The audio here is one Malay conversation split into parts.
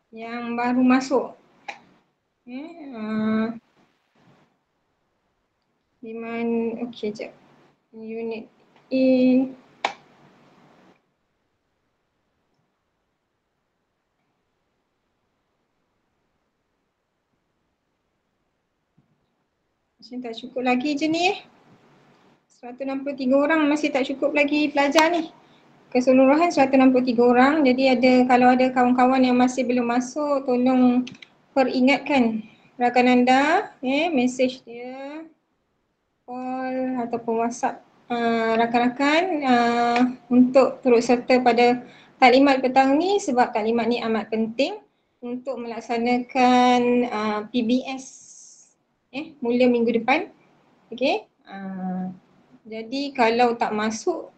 yang baru masuk. Di mana, okey jap. Unit A. Macam tak cukup lagi je ni 163 orang masih tak cukup lagi pelajar ni. Keseluruhan 163 orang. Jadi kalau ada kawan-kawan yang masih belum masuk, tolong peringatkan rakan anda, mesej dia, call ataupun WhatsApp rakan-rakan untuk turut serta pada taklimat petang ni, sebab taklimat ni amat penting untuk melaksanakan PBS mula minggu depan. Okey. Jadi kalau tak masuk,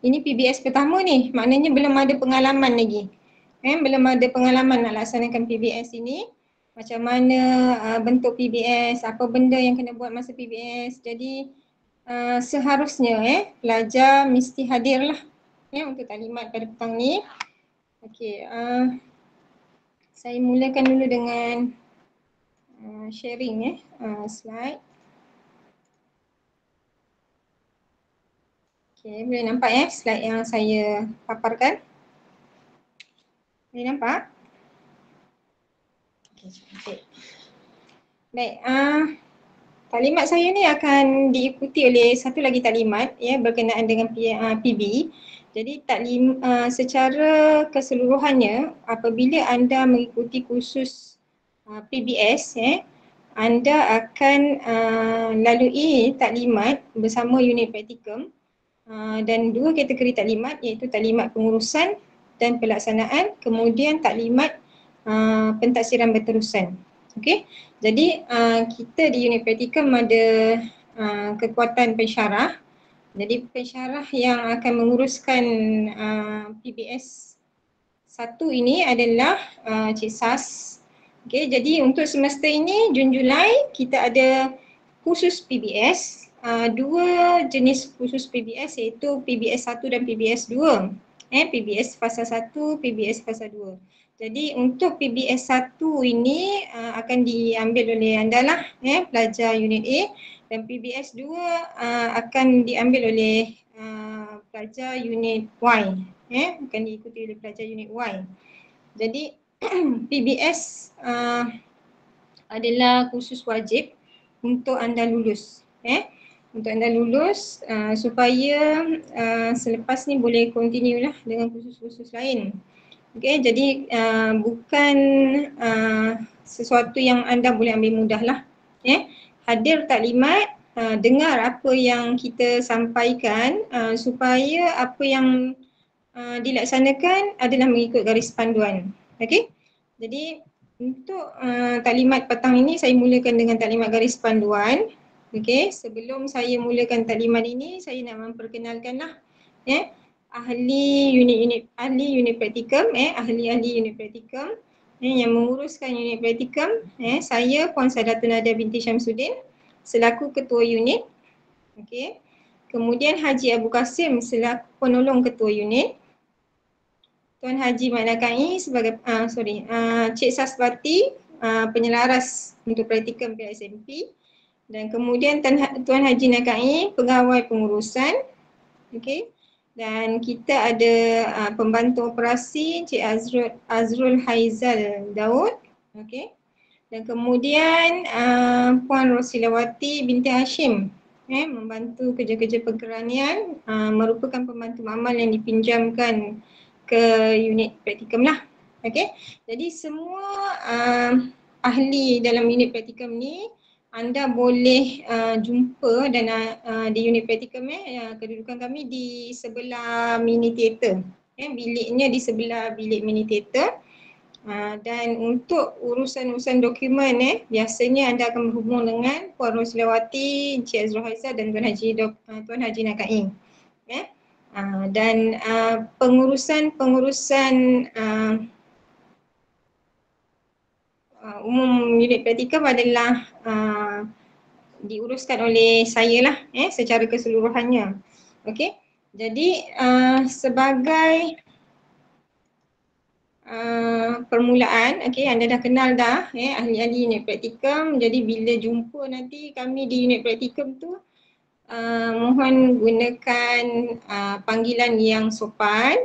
ini PBS pertama ni, maknanya belum ada pengalaman lagi. Belum ada pengalaman nak laksanakan PBS ini. Macam mana bentuk PBS, apa benda yang kena buat masa PBS. Jadi seharusnya pelajar mesti hadirlah untuk taklimat pada petang ni. Okey, saya mulakan dulu dengan sharing slide. Okay, boleh nampak slide yang saya paparkan? Boleh nampak? Okay, cantik. Baik, taklimat saya ni akan diikuti oleh satu lagi taklimat berkenaan dengan PB. Jadi secara keseluruhannya, apabila anda mengikuti kursus PBS, anda akan lalui taklimat bersama unit praktikum. Dan dua kategori taklimat, iaitu taklimat pengurusan dan pelaksanaan, kemudian taklimat pentaksiran berterusan. Okey. Jadi kita di unit praktikum ada kekuatan pensyarah. Jadi pensyarah yang akan menguruskan PBS 1 ini adalah Cik Sas. Okey, jadi untuk semester ini Jun Julai kita ada khusus PBS. Dua jenis khusus PBS, iaitu PBS 1 dan PBS 2. PBS fasa 1, PBS fasa 2. Jadi untuk PBS 1 ini akan diambil oleh anda lah, pelajar unit A, dan PBS 2 akan diambil oleh pelajar unit Y, akan diikuti oleh pelajar unit Y. Jadi PBS adalah khusus wajib untuk anda lulus. Untuk anda lulus supaya selepas ni boleh continue lah dengan khusus-khusus lain. Okay, jadi bukan sesuatu yang anda boleh ambil mudah lah. Hadir taklimat, dengar apa yang kita sampaikan supaya apa yang dilaksanakan adalah mengikut garis panduan. Okay, jadi untuk taklimat petang ini saya mulakan dengan taklimat garis panduan. Okey, sebelum saya mulakan taklimat ini, saya nak memperkenalkanlah ahli unit praktikum, ahli-ahli unit praktikum yang menguruskan unit praktikum. Saya Puan Sadatun Nada binti Syamsuddin selaku ketua unit. Okey. Kemudian Haji Abu Kasim selaku penolong ketua unit. Tuan Haji Mat Nakai sebagai Cik Sasbati penyelaras untuk praktikum PSMP. Dan kemudian Tuan Haji Nakai, pegawai pengurusan. Okey. Dan kita ada pembantu operasi Cik Azrul Haizal Daud. Okey. Dan kemudian Puan Rosilawati binti Hashim membantu kerja-kerja perkeranian, merupakan pembantu amal yang dipinjamkan ke unit praktikum lah. Okey. Jadi semua ahli dalam unit praktikum ni anda boleh jumpa dan di unit praktikum kedudukan kami di sebelah mini theater. Biliknya di sebelah bilik mini theater. Dan untuk urusan-urusan dokumen biasanya anda akan berhubung dengan Puan Rosilawati, Encik Azrul Haizal dan Tuan Haji Nakai. Dan pengurusan umum unit praktikum adalah diuruskan oleh saya lah secara keseluruhannya. Okey. Jadi sebagai permulaan, okey, anda dah kenal dah ahli-ahli unit praktikum. Jadi bila jumpa nanti kami di unit praktikum tu, mohon gunakan panggilan yang sopan,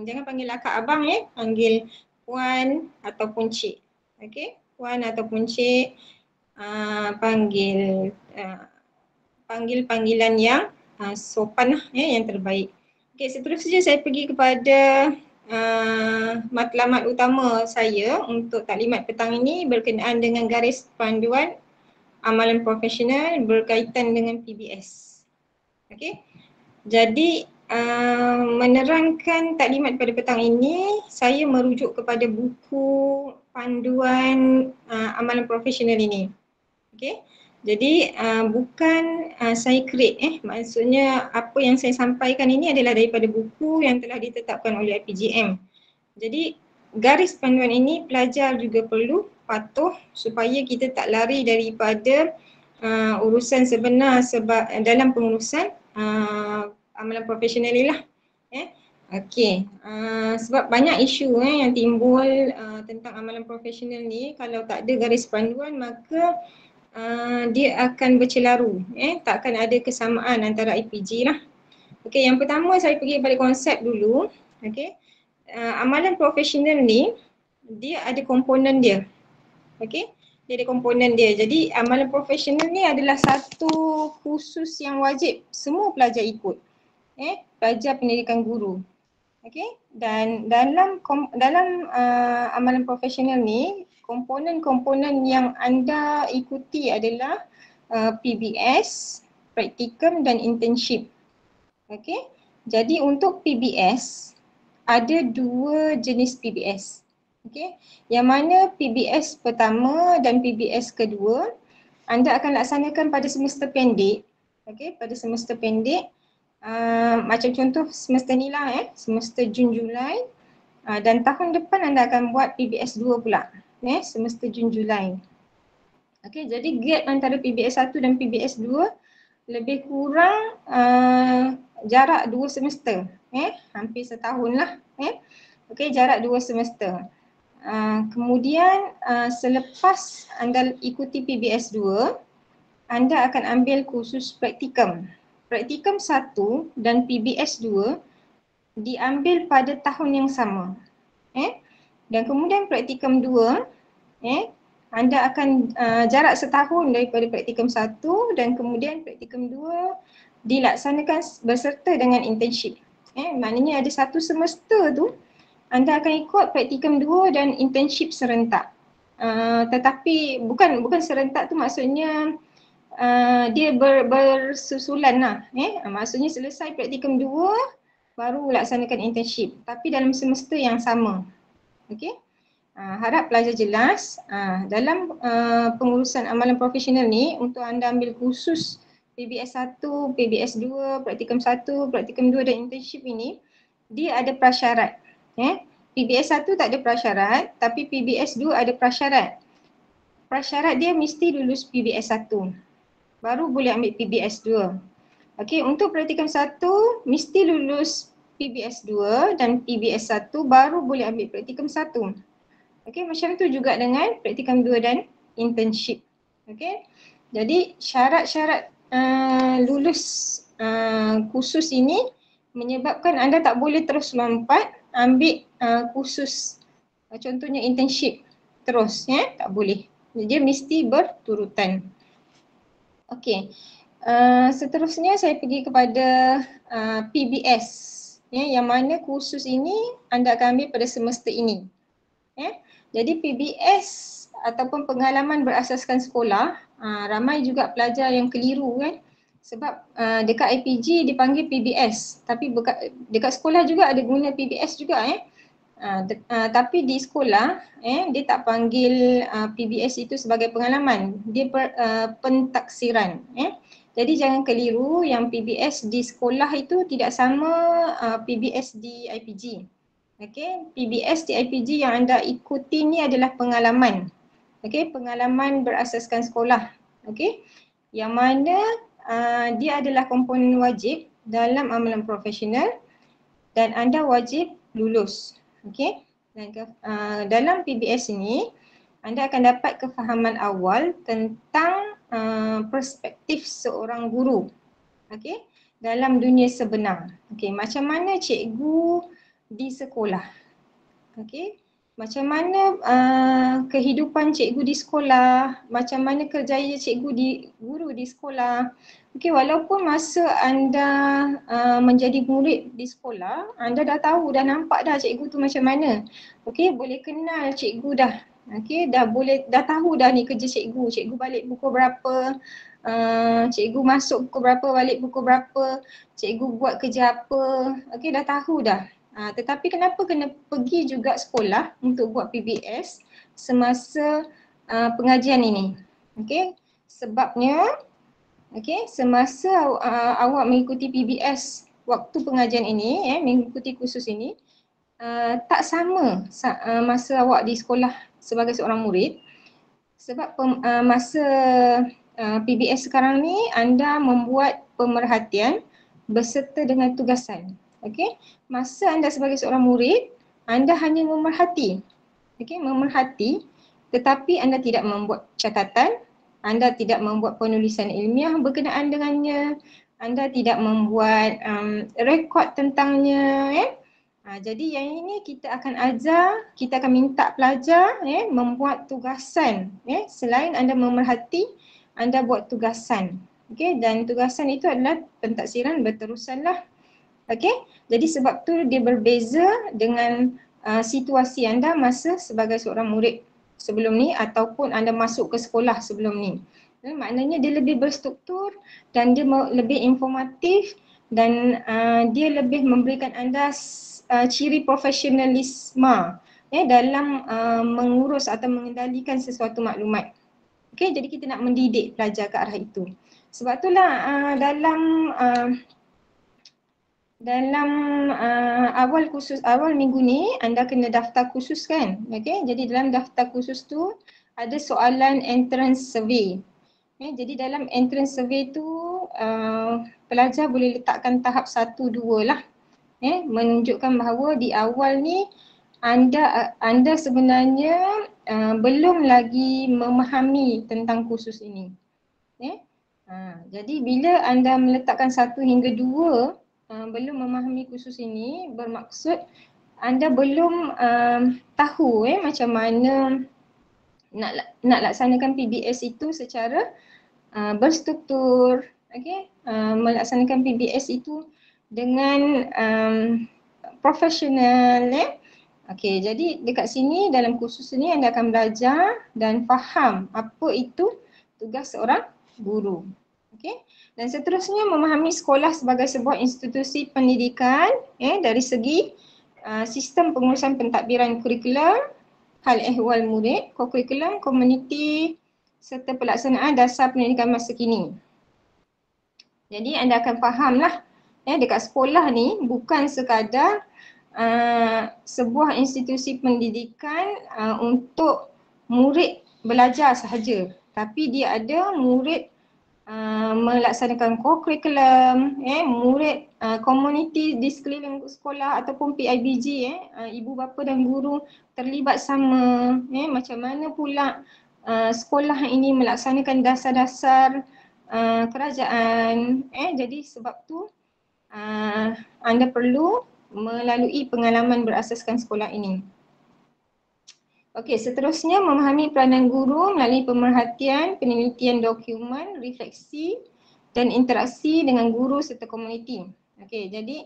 jangan panggil akak abang, panggil puan ataupun cik. Okey, puan ataupun cik, panggil panggilan yang sopan lah, yang terbaik. Okey, seterusnya saya pergi kepada matlamat utama saya untuk taklimat petang ini berkenaan dengan garis panduan amalan profesional berkaitan dengan PBS. Okey. Jadi menerangkan taklimat pada petang ini, saya merujuk kepada buku panduan amalan profesional ini. Okey. Jadi bukan saya create, maksudnya apa yang saya sampaikan ini adalah daripada buku yang telah ditetapkan oleh IPGM. Jadi garis panduan ini pelajar juga perlu patuh supaya kita tak lari daripada urusan sebenar dalam pengurusan amalan profesional ni lah. Okey, sebab banyak isu yang timbul tentang amalan profesional ni. Kalau tak ada garis panduan maka dia akan bercelaru, tak akan ada kesamaan antara IPG lah. Okey, yang pertama saya pergi pada konsep dulu. Okey, amalan profesional ni dia ada komponen dia. Okey, dia ada komponen dia. Jadi amalan profesional ni adalah satu khusus yang wajib semua pelajar ikut. Pelajar pendidikan guru. Okey, dan dalam amalan profesional ni, komponen-komponen yang anda ikuti adalah PBS, praktikum dan internship. Okey, jadi untuk PBS ada dua jenis PBS. Okey, yang mana PBS pertama dan PBS kedua anda akan laksanakan pada semester pendek. Okey, pada semester pendek. Macam contoh semester ni lah, semester Jun Julai, dan tahun depan anda akan buat PBS 2 pula, semester Jun Julai. Okey, jadi gap antara PBS 1 dan PBS 2 lebih kurang jarak 2 semester, hampir setahun lah. Okey, jarak 2 semester. Kemudian selepas anda ikuti PBS 2, anda akan ambil kursus praktikum. Praktikum 1 dan PBS 2 diambil pada tahun yang sama. Dan kemudian praktikum 2, anda akan jarak setahun daripada praktikum 1 dan kemudian praktikum 2 dilaksanakan berserta dengan internship. Maknanya ada satu semester tu anda akan ikut praktikum 2 dan internship serentak. Tetapi bukan serentak tu maksudnya dia bersusulan lah. Maksudnya selesai praktikum 2 baru laksanakan internship, tapi dalam semester yang sama. Okey. Harap pelajar jelas dalam pengurusan amalan profesional ni, untuk anda ambil kursus PBS 1, PBS 2, praktikum 1, praktikum 2 dan internship ini, dia ada prasyarat. PBS 1 tak ada prasyarat, tapi PBS 2 ada prasyarat. Prasyarat dia mesti lulus PBS 1. Baru boleh ambil PBS 2. Okey, untuk praktikum 1 mesti lulus PBS 2 dan PBS 1 baru boleh ambil praktikum 1. Okey, macam tu juga dengan praktikum 2 dan internship. Okey. Jadi syarat-syarat lulus kursus ini menyebabkan anda tak boleh terus lompat ambil kursus contohnya internship terus, tak boleh. Dia mesti berturutan. Okey, seterusnya saya pergi kepada PBS, yang mana kursus ini anda akan ambil pada semester ini. Jadi PBS ataupun pengalaman berasaskan sekolah, ramai juga pelajar yang keliru kan, sebab dekat IPG dipanggil PBS, tapi dekat sekolah juga ada guna PBS juga. Tapi di sekolah dia tak panggil PBS itu sebagai pengalaman, dia pentaksiran. Jadi jangan keliru yang PBS di sekolah itu tidak sama PBS di IPG. Okey, PBS di IPG yang anda ikuti ni adalah pengalaman. Okey, pengalaman berasaskan sekolah. Okey, yang mana dia adalah komponen wajib dalam amalan profesional dan anda wajib lulus. Okey, Dan dalam PBS ini, anda akan dapat kefahaman awal tentang perspektif seorang guru, okey, dalam dunia sebenar. Okey, macam mana cikgu di sekolah, okey, macam mana kehidupan cikgu di sekolah, macam mana kerjaya guru di sekolah. Okey, walaupun masa anda menjadi murid di sekolah, anda dah tahu, dah nampak dah cikgu tu macam mana. Okey, boleh kenal cikgu dah. Okey, dah tahu dah ni kerja cikgu. Cikgu balik pukul berapa, cikgu masuk pukul berapa, balik pukul berapa, cikgu buat kerja apa. Okey, dah tahu dah. Tetapi kenapa kena pergi juga sekolah untuk buat PBS semasa pengajian ini? Okey, sebabnya semasa awak mengikuti PBS waktu pengajian ini, mengikuti kursus ini, tak sama masa awak di sekolah sebagai seorang murid. Sebab masa PBS sekarang ni, anda membuat pemerhatian berserta dengan tugasan. Okey, masa anda sebagai seorang murid, anda hanya memerhati. Okey, memerhati, tetapi anda tidak membuat catatan, anda tidak membuat penulisan ilmiah berkenaan dengannya, anda tidak membuat rekod tentangnya, jadi yang ini kita akan ajar, kita akan minta pelajar membuat tugasan. Selain anda memerhati, anda buat tugasan. Okey, dan tugasan itu adalah pentaksiran berterusanlah. Okey, jadi sebab tu dia berbeza dengan situasi anda masa sebagai seorang murid sebelum ni ataupun anda masuk ke sekolah sebelum ni. Maknanya dia lebih berstruktur dan dia lebih informatif dan dia lebih memberikan anda ciri profesionalisme dalam mengurus atau mengendalikan sesuatu maklumat. Okey, jadi kita nak mendidik pelajar ke arah itu. Sebab itulah dalam awal minggu ni anda kena daftar kursus kan. Okey, jadi dalam daftar kursus tu ada soalan entrance survey. Jadi dalam entrance survey tu pelajar boleh letakkan tahap 1, 2 lah. Menunjukkan bahawa di awal ni anda sebenarnya belum lagi memahami tentang kursus ini. Jadi bila anda meletakkan 1 hingga 2 belum memahami kursus ini, bermaksud anda belum tahu macam mana nak laksanakan PBS itu secara berstruktur, melaksanakan PBS itu dengan profesional. Okey, jadi dekat sini dalam kursus ini anda akan belajar dan faham apa itu tugas seorang guru. Okey, dan seterusnya memahami sekolah sebagai sebuah institusi pendidikan dari segi sistem pengurusan pentadbiran kurikulum, hal ehwal murid, kurikulum, komuniti serta pelaksanaan dasar pendidikan masa kini. Jadi anda akan fahamlah dekat sekolah ni bukan sekadar sebuah institusi pendidikan untuk murid belajar sahaja, tapi dia ada murid melaksanakan kurikulum, murid komuniti di sekeliling sekolah ataupun PIBG, ibu bapa dan guru terlibat sama, macam mana pula sekolah ini melaksanakan dasar-dasar kerajaan. Jadi sebab tu anda perlu melalui pengalaman berasaskan sekolah ini. Okey, seterusnya memahami peranan guru melalui pemerhatian, penelitian dokumen, refleksi dan interaksi dengan guru serta komuniti. Okey, jadi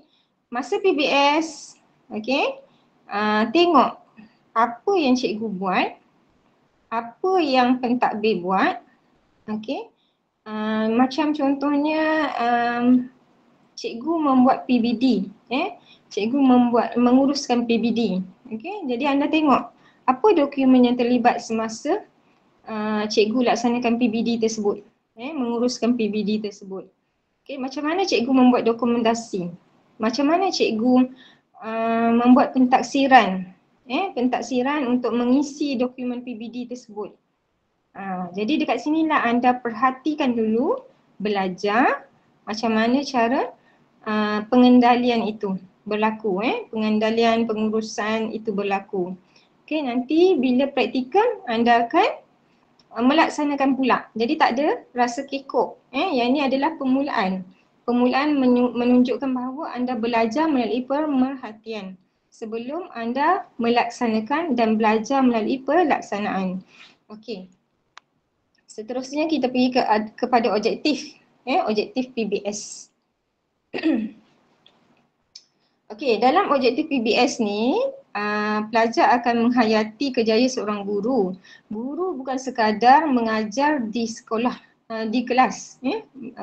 masa PBS, tengok apa yang cikgu buat, apa yang pentadbir buat. Macam contohnya cikgu membuat PBD, cikgu menguruskan PBD. Jadi anda tengok apa dokumen yang terlibat semasa cikgu laksanakan PBD tersebut, menguruskan PBD tersebut. Macam mana cikgu membuat dokumentasi, macam mana cikgu membuat pentaksiran, pentaksiran untuk mengisi dokumen PBD tersebut. Jadi dekat sinilah anda perhatikan dulu, belajar macam mana cara pengendalian itu. berlaku, pengandalian pengurusan itu berlaku. Okey, nanti bila praktikal anda akan melaksanakan pula. Jadi tak ada rasa kekok. Yang ini adalah permulaan. Permulaan menunjukkan bahawa anda belajar melalui pemerhatian sebelum anda melaksanakan dan belajar melalui pelaksanaan. Okey. Seterusnya kita pergi kepada objektif. Objektif PBS. Okey, dalam objektif PBS ni, pelajar akan menghayati kejayaan seorang guru. Guru bukan sekadar mengajar di sekolah, di kelas.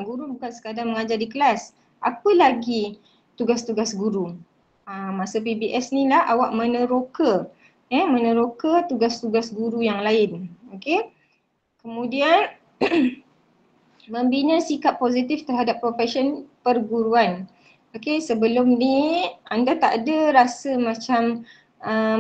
Guru bukan sekadar mengajar di kelas. Apa lagi tugas-tugas guru? Masa PBS ni lah awak meneroka. Meneroka tugas-tugas guru yang lain. Okey. Kemudian membina sikap positif terhadap profesion perguruan. Okey, sebelum ni anda tak ada rasa macam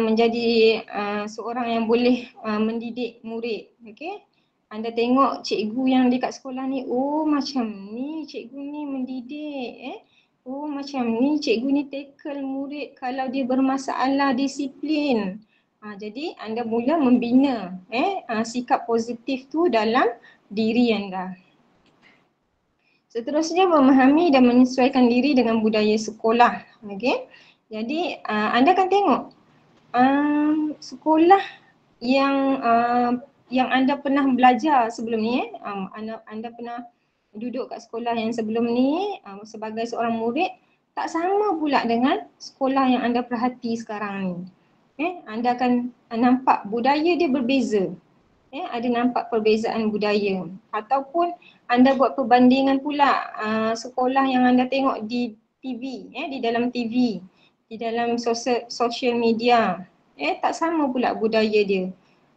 menjadi seorang yang boleh mendidik murid. Okey. Anda tengok cikgu yang dekat sekolah ni, oh macam ni cikgu ni mendidik. Oh macam ni cikgu ni tackle murid kalau dia bermasalah disiplin. Jadi anda mula membina sikap positif tu dalam diri anda. Seterusnya memahami dan menyesuaikan diri dengan budaya sekolah. Okey. Jadi anda akan tengok sekolah yang anda pernah belajar sebelum ni, anda pernah duduk kat sekolah yang sebelum ni sebagai seorang murid, tak sama pula dengan sekolah yang anda perhati sekarang ni. Anda akan nampak budaya dia berbeza. Ada nampak perbezaan budaya. Ataupun anda buat perbandingan pula sekolah yang anda tengok di TV, di dalam TV, di dalam social media. Tak sama pula budaya dia.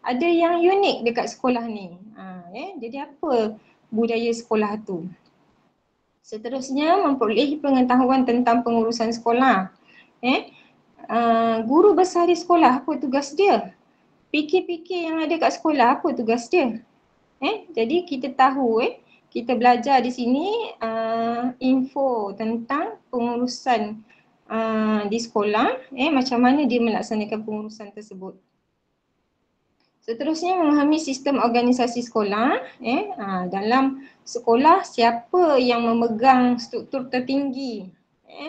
Ada yang unik dekat sekolah ni. Jadi apa budaya sekolah tu? Seterusnya memperoleh pengetahuan tentang pengurusan sekolah. Guru besar di sekolah, apa tugas dia? Fikir-fikir yang ada kat sekolah, apa tugas dia? Jadi kita tahu, kita belajar di sini info tentang pengurusan di sekolah, macam mana dia melaksanakan pengurusan tersebut. Seterusnya memahami sistem organisasi sekolah. Dalam sekolah siapa yang memegang struktur tertinggi,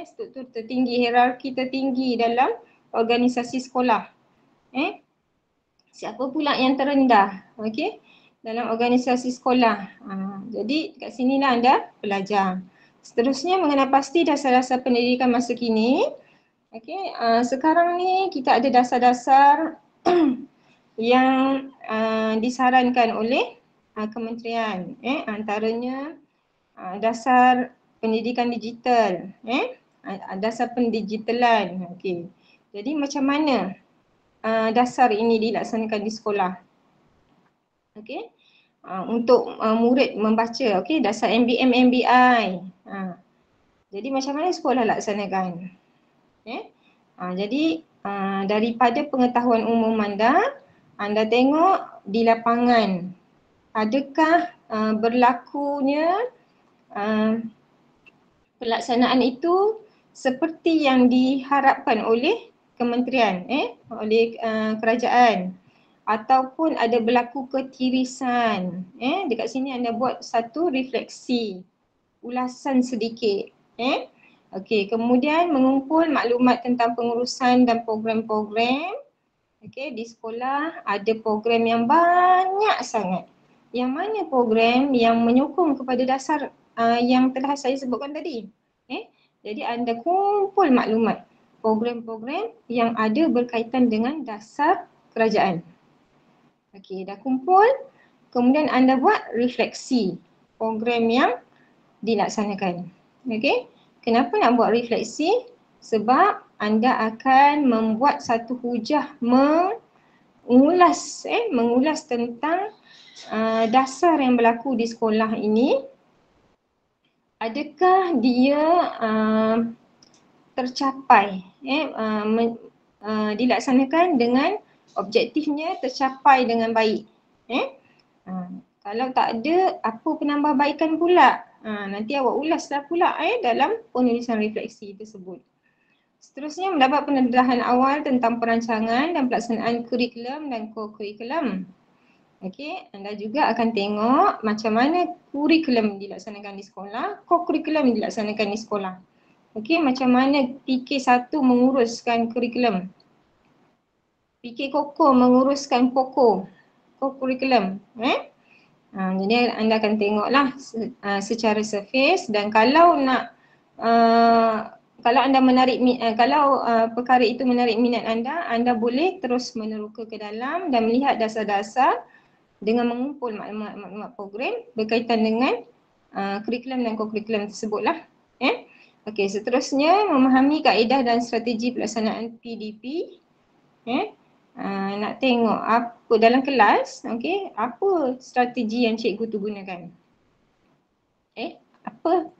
struktur tertinggi, hierarki tertinggi dalam organisasi sekolah. Siapa pula yang terendah, okey, dalam organisasi sekolah. Jadi kat sinilah anda belajar. Seterusnya mengenal pasti dasar-dasar pendidikan masa kini. Okey, sekarang ni kita ada dasar-dasar yang disarankan oleh kementerian. Antaranya dasar pendidikan digital, dasar pendigitalan. Okey. Jadi macam mana dasar ini dilaksanakan di sekolah? Okey. Untuk murid membaca, okey, dasar MBM MBI. Jadi macam mana sekolah laksanakan? Jadi daripada pengetahuan umum anda tengok di lapangan, adakah berlakunya pelaksanaan itu seperti yang diharapkan oleh kementerian, oleh kerajaan, ataupun ada berlaku ketirisan. Dekat sini anda buat satu refleksi, ulasan sedikit. Okey, kemudian mengumpul maklumat tentang pengurusan dan program-program. Okey, di sekolah ada program yang banyak sangat. Yang mana program yang menyokong kepada dasar yang telah saya sebutkan tadi. Jadi anda kumpul maklumat program-program yang ada berkaitan dengan dasar kerajaan. Okey, dah kumpul, kemudian anda buat refleksi program yang dilaksanakan. Okey, kenapa nak buat refleksi? Sebab anda akan membuat satu hujah mengulas tentang dasar yang berlaku di sekolah ini. Adakah dia tercapai, dilaksanakan dengan objektifnya tercapai dengan baik. Kalau tak ada, apa penambahbaikan pula? Nanti awak ulaslah pula dalam penulisan refleksi tersebut. Seterusnya mendapat pendedahan awal tentang perancangan dan pelaksanaan kurikulum dan co-kurikulum. Okey, anda juga akan tengok macam mana kurikulum dilaksanakan di sekolah, co-kurikulum dilaksanakan di sekolah. Okey, macam mana PK1 menguruskan kurikulum, PK Koko menguruskan Koko, co-kurikulum. Jadi anda akan tengoklah secara surface, dan kalau nak kalau anda menarik perkara itu menarik minat anda boleh terus meneroka ke dalam dan melihat dasar-dasar dengan mengumpul maklumat program berkaitan dengan kurikulum dan co-kurikulum tersebutlah. Okey, seterusnya memahami kaedah dan strategi pelaksanaan PDP. Nak tengok apa dalam kelas, okey, apa strategi yang cikgu tu gunakan. Apa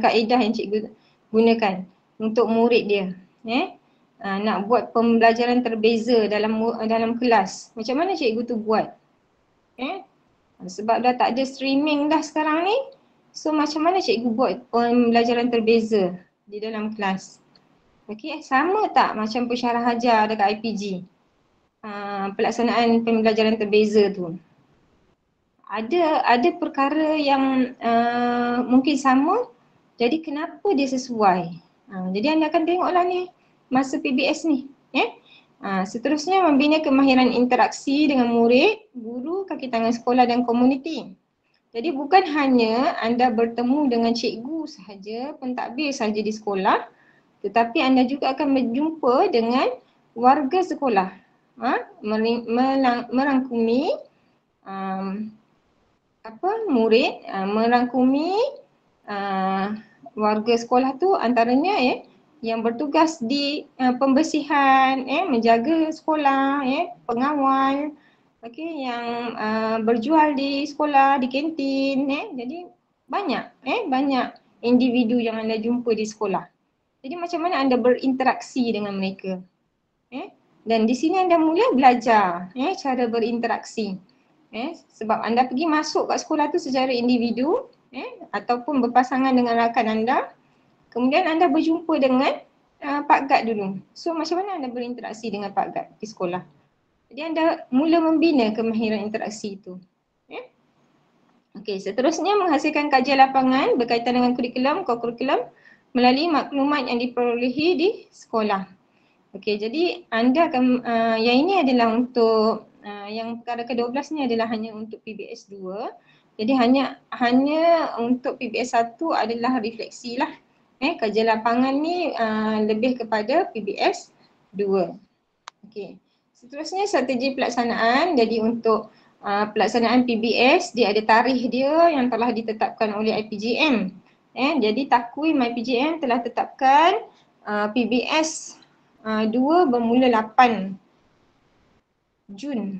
kaedah yang cikgu gunakan untuk murid dia. Nak buat pembelajaran terbeza dalam kelas. Macam mana cikgu tu buat? Sebab dah tak ada streaming dah sekarang ni. So macam mana cikgu buat pembelajaran terbeza di dalam kelas? Okey, sama tak macam pensyarah ajar dekat IPG? Pelaksanaan pembelajaran terbeza tu. Ada perkara yang mungkin sama, jadi kenapa dia sesuai? Jadi anda akan tengoklah ni masa PBS ni. Seterusnya membina kemahiran interaksi dengan murid, guru, kaki tangan sekolah dan komuniti. Jadi bukan hanya anda bertemu dengan cikgu sahaja, pentadbir sahaja di sekolah, tetapi anda juga akan berjumpa dengan warga sekolah. Merangkumi murid, merangkumi warga sekolah tu, antaranya yang bertugas di pembersihan, menjaga sekolah, pengawal, yang berjual di sekolah, di kantin, jadi banyak individu yang anda jumpa di sekolah. Jadi macam mana anda berinteraksi dengan mereka? Dan di sini anda mula belajar cara berinteraksi. Sebab anda pergi masuk kat sekolah tu secara individu, ataupun berpasangan dengan rakan anda. Kemudian anda berjumpa dengan Pak Gad dulu. So macam mana anda berinteraksi dengan Pak Gad di sekolah? Jadi anda mula membina kemahiran interaksi itu. Okey, seterusnya menghasilkan kajian lapangan berkaitan dengan kurikulum, co-kurikulum melalui maklumat yang diperolehi di sekolah. Okey, jadi anda akan, yang ini adalah untuk, yang perkara ke-12 ni adalah hanya untuk PBS 2. Jadi hanya untuk PBS 1 adalah refleksi lah. Kajian lapangan ni lebih kepada PBS 2. Okey. Seterusnya strategi pelaksanaan. Jadi untuk pelaksanaan PBS, dia ada tarikh dia yang telah ditetapkan oleh IPGM. Jadi takwim IPGM telah tetapkan PBS 2 bermula 8 Jun.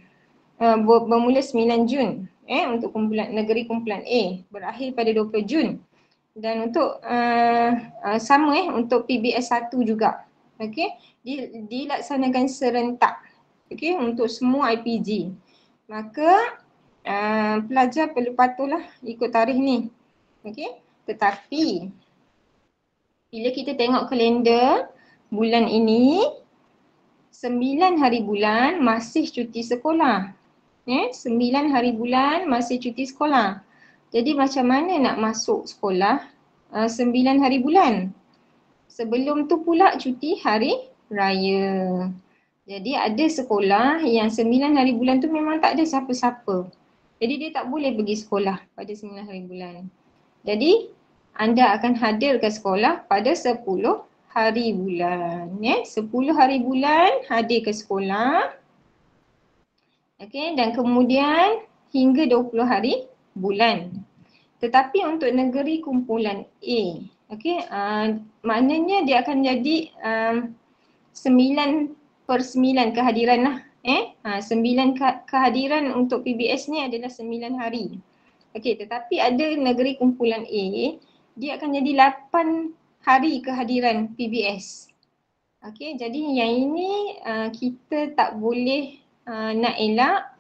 Bermula 9 Jun untuk negeri kumpulan A, berakhir pada 20 Jun. Dan untuk sama untuk PBS 1 juga. Okey, dilaksanakan serentak. Okey, untuk semua IPG. Maka pelajar perlu patuhlah ikut tarikh ni. Okey, tetapi bila kita tengok kalender bulan ini, 9 hari bulan masih cuti sekolah. 9 hari bulan masih cuti sekolah. Jadi macam mana nak masuk sekolah 9 hari bulan? Sebelum tu pula cuti hari raya. Jadi ada sekolah yang 9 hari bulan tu memang tak ada siapa-siapa. Jadi dia tak boleh pergi sekolah pada 9 hari bulan. Jadi anda akan hadir ke sekolah pada 10 hari bulan. 10 hari bulan hadir ke sekolah. Okey, dan kemudian hingga 20 hari bulan. Tetapi untuk negeri kumpulan A, okey, maknanya dia akan jadi 9/9 kehadiran lah. 9 kehadiran untuk PBS ni adalah 9 hari. Okey, tetapi ada negeri kumpulan A, dia akan jadi 8 hari kehadiran PBS. Okey, jadi yang ini kita tak boleh nak elak.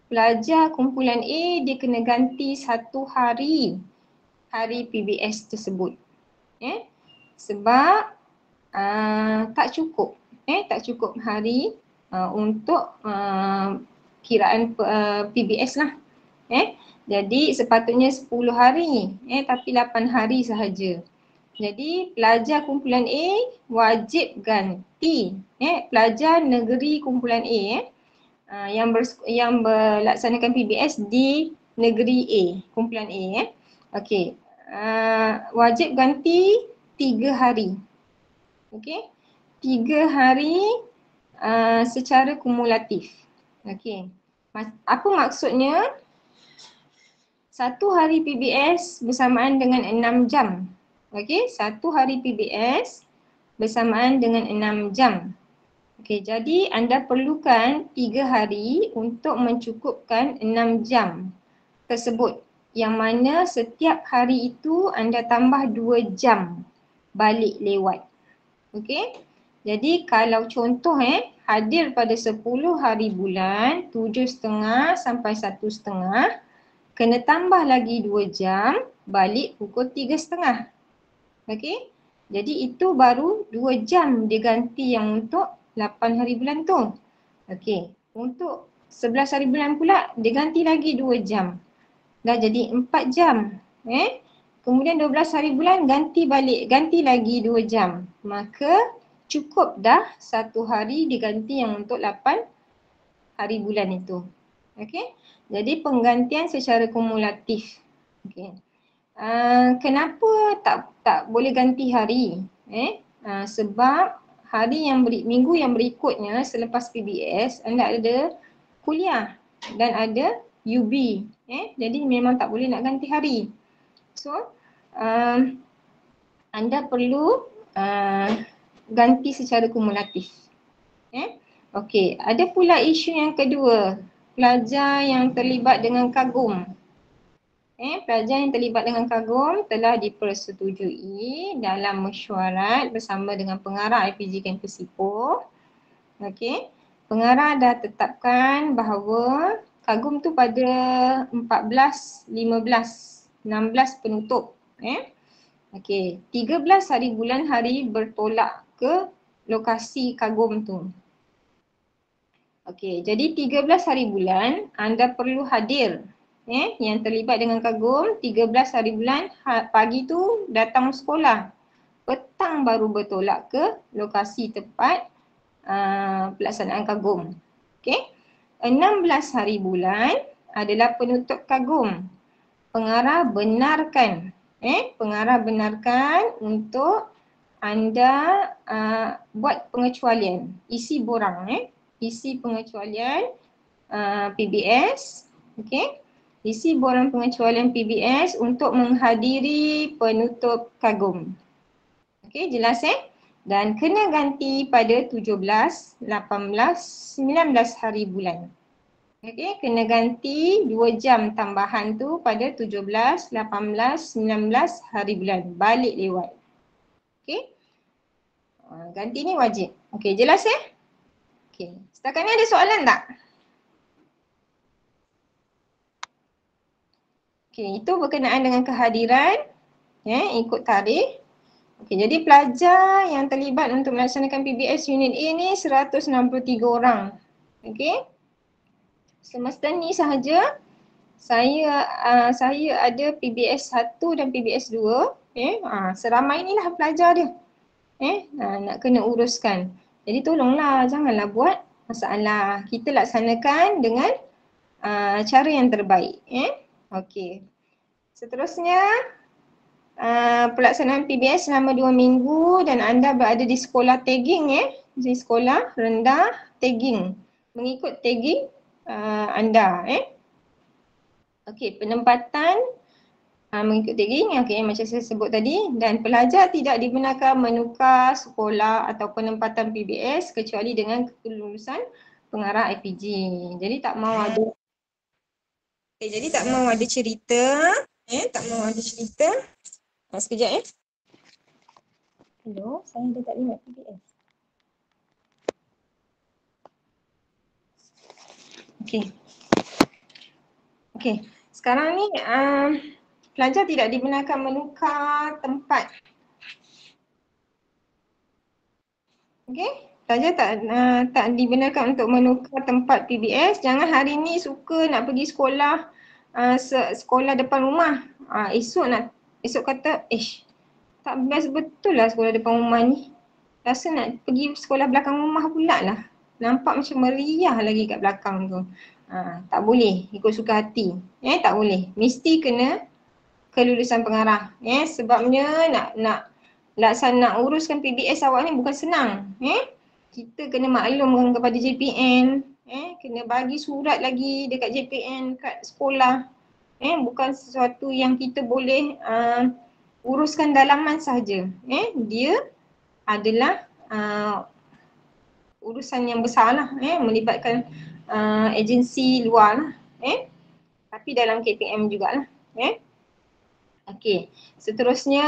Pelajar kumpulan A dia kena ganti 1 hari PBS tersebut. Sebab tak cukup. Tak cukup hari untuk kiraan PBS lah. Jadi sepatutnya 10 hari tapi 8 hari sahaja. Jadi pelajar kumpulan A wajib ganti pelajar negeri kumpulan A yang melaksanakan PBS di negeri A, kumpulan A. Okey. Wajib ganti 3 hari. Okey. 3 hari secara kumulatif. Okey. Apa maksudnya? 1 hari PBS bersamaan dengan 6 jam. Okey, 1 hari PBS bersamaan dengan 6 jam. Okey, jadi anda perlukan 3 hari untuk mencukupkan 6 jam tersebut. Yang mana setiap hari itu anda tambah 2 jam balik lewat. Okey. Jadi kalau contoh hadir pada 10 hari bulan, 7.30 sampai 1.30, kena tambah lagi 2 jam balik pukul 3.30. Okey. Jadi itu baru 2 jam diganti yang untuk 8 hari bulan tu. Okey. Untuk 11 hari bulan pula diganti lagi 2 jam. Dah jadi 4 jam. Kemudian 12 hari bulan ganti lagi 2 jam. Maka cukup dah 1 hari diganti yang untuk 8 hari bulan itu. Okey. Jadi penggantian secara kumulatif. Okey. Kenapa tak boleh ganti hari? Sebab minggu yang berikutnya selepas PBS anda ada kuliah dan ada UB. Jadi memang tak boleh nak ganti hari. So anda perlu ganti secara kumulatif. Okey, ada pula isu yang kedua, pelajar yang terlibat dengan kagum. Pelajar yang terlibat dengan kagum telah dipersetujui dalam mesyuarat bersama dengan pengarah IPG Kampus Ipoh. Okey, pengarah dah tetapkan bahawa kagum tu pada 14, 15, 16 penutup. Okey, 13 hari bulan hari bertolak ke lokasi kagum tu. Okey, jadi 13 hari bulan anda perlu hadir. Yang terlibat dengan kagum 13 hari bulan pagi tu datang sekolah. Petang baru bertolak ke lokasi tempat pelaksanaan kagum. Okey. 16 hari bulan adalah penutup kagum. Pengarah benarkan untuk anda buat pengecualian, isi borang isi pengecualian PBS. Okey. Isi borang pengecualian PBS untuk menghadiri penutup kagum. Okey, jelas Dan kena ganti pada 17, 18, 19 hari bulan. Okey, kena ganti 2 jam tambahan tu pada 17, 18, 19 hari bulan. Balik lewat. Okey. Ganti ni wajib. Okey, jelas Okey, setakat ni ada soalan tak? Okey, itu berkenaan dengan kehadiran ikut tarikh. Okey, jadi pelajar yang terlibat untuk melaksanakan PBS Unit A ni 163 orang. Okey. Semasa ni sahaja saya ada PBS 1 dan PBS 2. Seramai inilah pelajar dia. Nak kena uruskan. Jadi tolonglah janganlah buat masalah. Kita laksanakan dengan cara yang terbaik. Okey. Seterusnya pelaksanaan PBS selama 2 minggu dan anda berada di sekolah tagging di sekolah rendah tagging. Mengikut tagging anda Okey, penempatan mengikut tagging macam saya sebut tadi, dan pelajar tidak dibenarkan menukar sekolah atau penempatan PBS kecuali dengan kelulusan pengarah IPG. Jadi tak mau ada cerita, tak mau ada cerita. Sekejap Hello, saya dah tak ingat PBS. Okey. Sekarang ni pelajar tidak dibenarkan menukar tempat Okey, pelajar tak dibenarkan untuk menukar tempat PBS. Jangan hari ni suka nak pergi sekolah sekolah depan rumah. Esok kata, tak best betul lah sekolah depan rumah ni. Rasa nak pergi sekolah belakang rumah pula lah. Nampak macam meriah lagi kat belakang tu. Tak boleh ikut suka hati. Tak boleh. Mesti kena kelulusan pengarah. Sebabnya nak uruskan PBS awak ni bukan senang. Kita kena maklumkan kepada JPN. Kena bagi surat lagi dekat JPN kat sekolah. Bukan sesuatu yang kita boleh uruskan dalaman sahaja. Dia adalah urusan yang besar lah, melibatkan agensi luar lah, tapi dalam KPM jugalah. Okey, seterusnya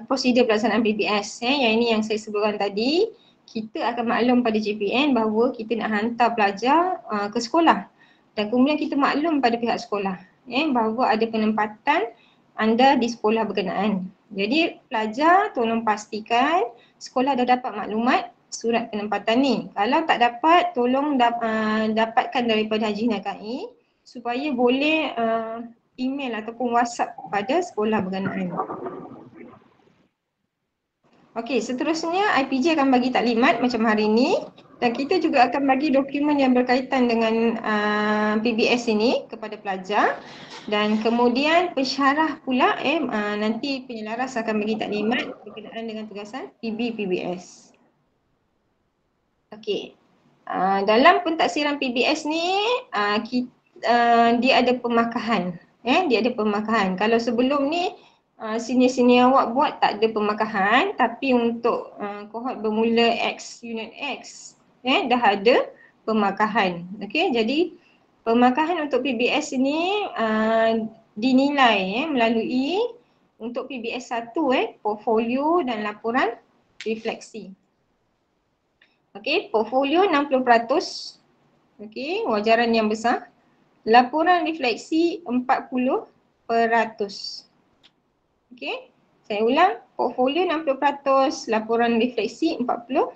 prosedur pelaksanaan PBS, yang ini yang saya sebutkan tadi. Kita akan maklum pada JPN bahawa kita nak hantar pelajar ke sekolah, dan kemudian kita maklum pada pihak sekolah bahawa ada penempatan anda di sekolah berkenaan. Jadi pelajar tolong pastikan sekolah dah dapat maklumat surat penempatan ni. Kalau tak dapat, tolong dapatkan daripada Haji Nakai supaya boleh email ataupun WhatsApp pada sekolah berkenaan. Okey, seterusnya IPJ akan bagi taklimat macam hari ni, dan kita juga akan bagi dokumen yang berkaitan dengan PBS ini kepada pelajar, dan kemudian pensyarah pula nanti penyelaras akan bagi taklimat berkenaan dengan tugasan PB-PBS. Okey, dalam pentaksiran PBS ni dia ada pemakahan. Dia ada pemakahan. Kalau sebelum ni senior-senior awak buat tak ada pemakahan, tapi untuk kohort bermula X, unit X dah ada pemakahan. Okey, jadi pemakahan untuk PBS ini dinilai melalui untuk PBS 1 portfolio dan laporan refleksi. Okey, portfolio 60%. Okey, wajaran yang besar. Laporan refleksi 40%. Okey, saya ulang, portfolio 60%, laporan refleksi 40%.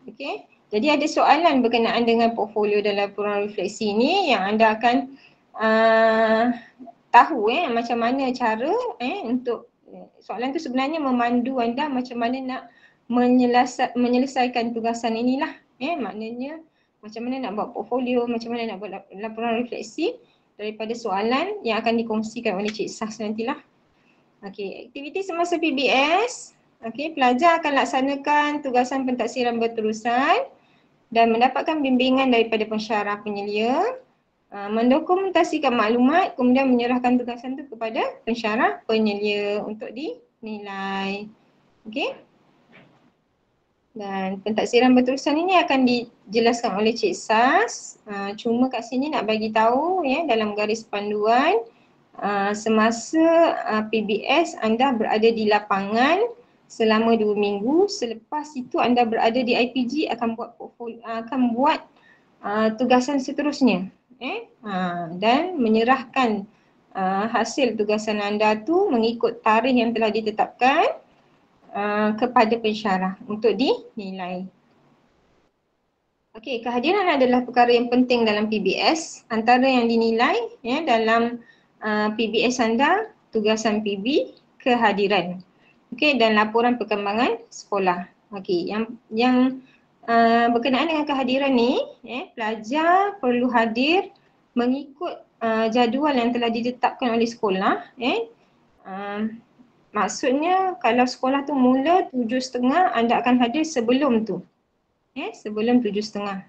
Okey, jadi ada soalan berkenaan dengan portfolio dan laporan refleksi ni yang anda akan tahu macam mana cara untuk soalan tu sebenarnya memandu anda macam mana nak menyelesaikan tugasan inilah. Maknanya macam mana nak buat portfolio, macam mana nak buat laporan refleksi daripada soalan yang akan dikongsikan oleh Cik Sas nantilah. Okey, aktiviti semasa PBS, pelajar akan laksanakan tugasan pentaksiran berterusan dan mendapatkan bimbingan daripada pensyarah penyelia, mendokumentasikan maklumat, kemudian menyerahkan tugasan itu kepada pensyarah penyelia untuk dinilai. Okey. Dan pentaksiran berterusan ini akan dijelaskan oleh Cik Sas. Cuma kat sini nak bagi tahu dalam garis panduan semasa PBS anda berada di lapangan selama 2 minggu. Selepas itu anda berada di IPG akan buat tugasan seterusnya. Dan menyerahkan hasil tugasan anda tu mengikut tarikh yang telah ditetapkan kepada pensyarah untuk dinilai. Okey, kehadiran adalah perkara yang penting dalam PBS. Antara yang dinilai dalam PBS anda, tugasan PB, kehadiran. Okey, dan laporan perkembangan sekolah. Okey, yang berkenaan dengan kehadiran ni, pelajar perlu hadir mengikut jadual yang telah ditetapkan oleh sekolah. Maksudnya kalau sekolah tu mula 7.30, anda akan hadir sebelum tu. Sebelum 7.30.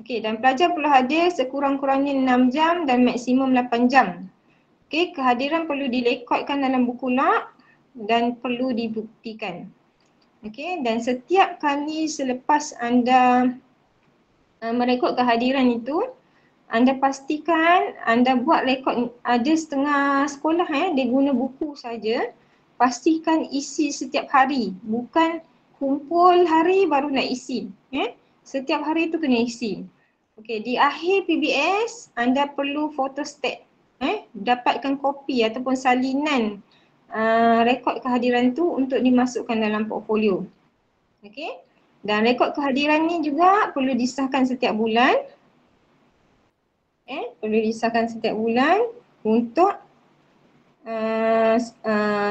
Okey, dan pelajar perlu hadir sekurang-kurangnya 6 jam dan maksimum 8 jam. Okey, kehadiran perlu direkodkan dalam buku log dan perlu dibuktikan. Okey, dan setiap kali selepas anda merekod kehadiran itu, anda pastikan anda buat rekod ada setengah sekolah dia guna buku saja. Pastikan isi setiap hari, bukan kumpul hari baru nak isi. Setiap hari tu kena isi. Okey, di akhir PBS anda perlu photostat. Dapatkan kopi ataupun salinan rekod kehadiran tu untuk dimasukkan dalam portfolio. Okey. Dan rekod kehadiran ni juga perlu disahkan setiap bulan. Perlu disahkan setiap bulan untuk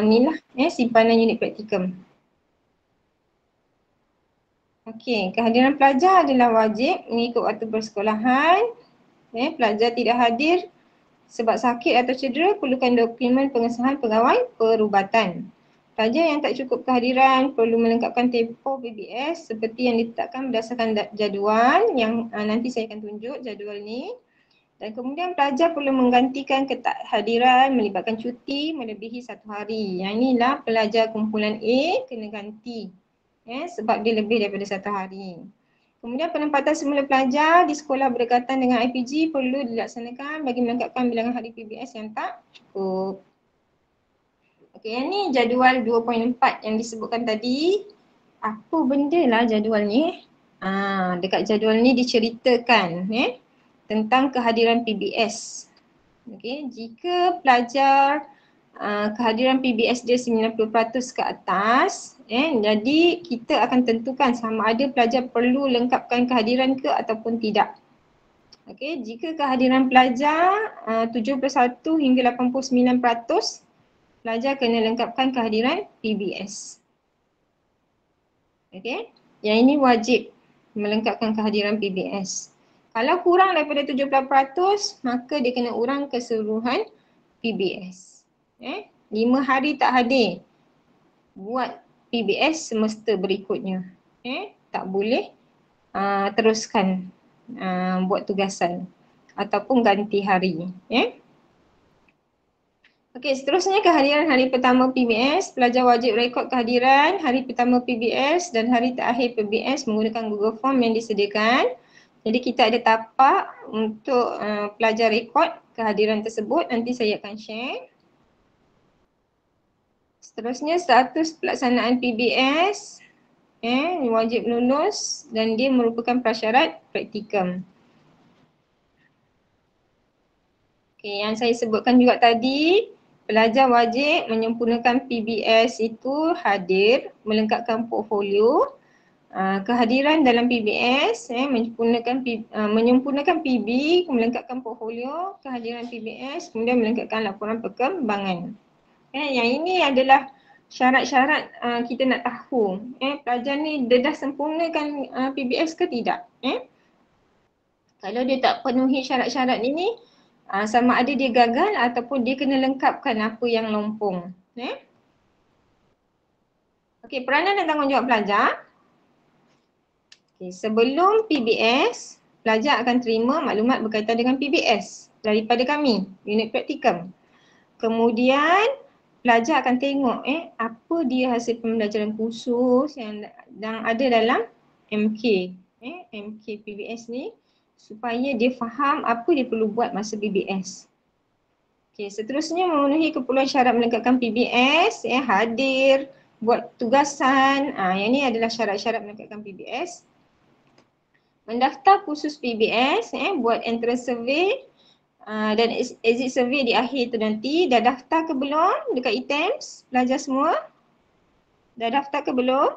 ni lah simpanan unit praktikum. Okey, kehadiran pelajar adalah wajib mengikut waktu persekolahan. Pelajar tidak hadir sebab sakit atau cedera, perlukan dokumen pengesahan pegawai perubatan. Pelajar yang tak cukup kehadiran perlu melengkapkan tempoh PBS seperti yang ditetapkan berdasarkan jadual yang nanti saya akan tunjuk jadual ni. Dan kemudian pelajar perlu menggantikan ketidakhadiran melibatkan cuti melebihi 1 hari. Yang inilah pelajar kumpulan A kena ganti sebab dia lebih daripada 1 hari. Kemudian penempatan semula pelajar di sekolah berdekatan dengan IPG perlu dilaksanakan bagi melengkapkan bilangan hari PBS yang tak cukup. Okey, yang ni jadual 2.4 yang disebutkan tadi. Apa benda lah jadual ni? Dekat jadual ni diceritakan tentang kehadiran PBS. Okey, jika pelajar kehadiran PBS dia 90% ke atas, jadi kita akan tentukan sama ada pelajar perlu lengkapkan kehadiran ke ataupun tidak. Okey, jika kehadiran pelajar 71 hingga 89%, pelajar kena lengkapkan kehadiran PBS. Okey, yang ini wajib melengkapkan kehadiran PBS. Kalau kurang daripada 70%, maka dia kena urang keseluruhan PBS. 5 hari tak hadir, buat PBS semester berikutnya. Tak boleh teruskan buat tugasan ataupun ganti hari. Okey, seterusnya kehadiran hari pertama PBS. Pelajar wajib rekod kehadiran hari pertama PBS dan hari terakhir PBS menggunakan Google Form yang disediakan. Jadi kita ada tapak untuk pelajar rekod kehadiran tersebut. Nanti saya akan share. Seterusnya status pelaksanaan PBS. Wajib lulus dan dia merupakan prasyarat praktikum. Okey, yang saya sebutkan juga tadi, pelajar wajib menyempurnakan PBS itu hadir, melengkapkan portfolio, kehadiran dalam PBS, menyempurnakan PB, melengkapkan portfolio, kehadiran PBS, kemudian melengkapkan laporan perkembangan. Yang ini adalah syarat-syarat kita nak tahu pelajar ni dia dah sempurnakan PBS ke tidak. Kalau dia tak penuhi syarat-syarat ini, sama ada dia gagal ataupun dia kena lengkapkan apa yang lompong. Okey, peranan dan tanggungjawab pelajar. Okay, sebelum PBS, pelajar akan terima maklumat berkaitan dengan PBS daripada kami, unit praktikum. Kemudian pelajar akan tengok apa dia hasil pembelajaran khusus yang ada dalam MK. MK PBS ni supaya dia faham apa dia perlu buat masa PBS. Okey, seterusnya memenuhi keperluan syarat melengkapkan PBS, hadir, buat tugasan. Yang ni adalah syarat-syarat melengkapkan PBS. Mendaftar khusus PBS, buat entrance survey dan exit survey di akhir tu nanti. Dah daftar ke belum dekat items pelajar semua? Dah daftar ke belum?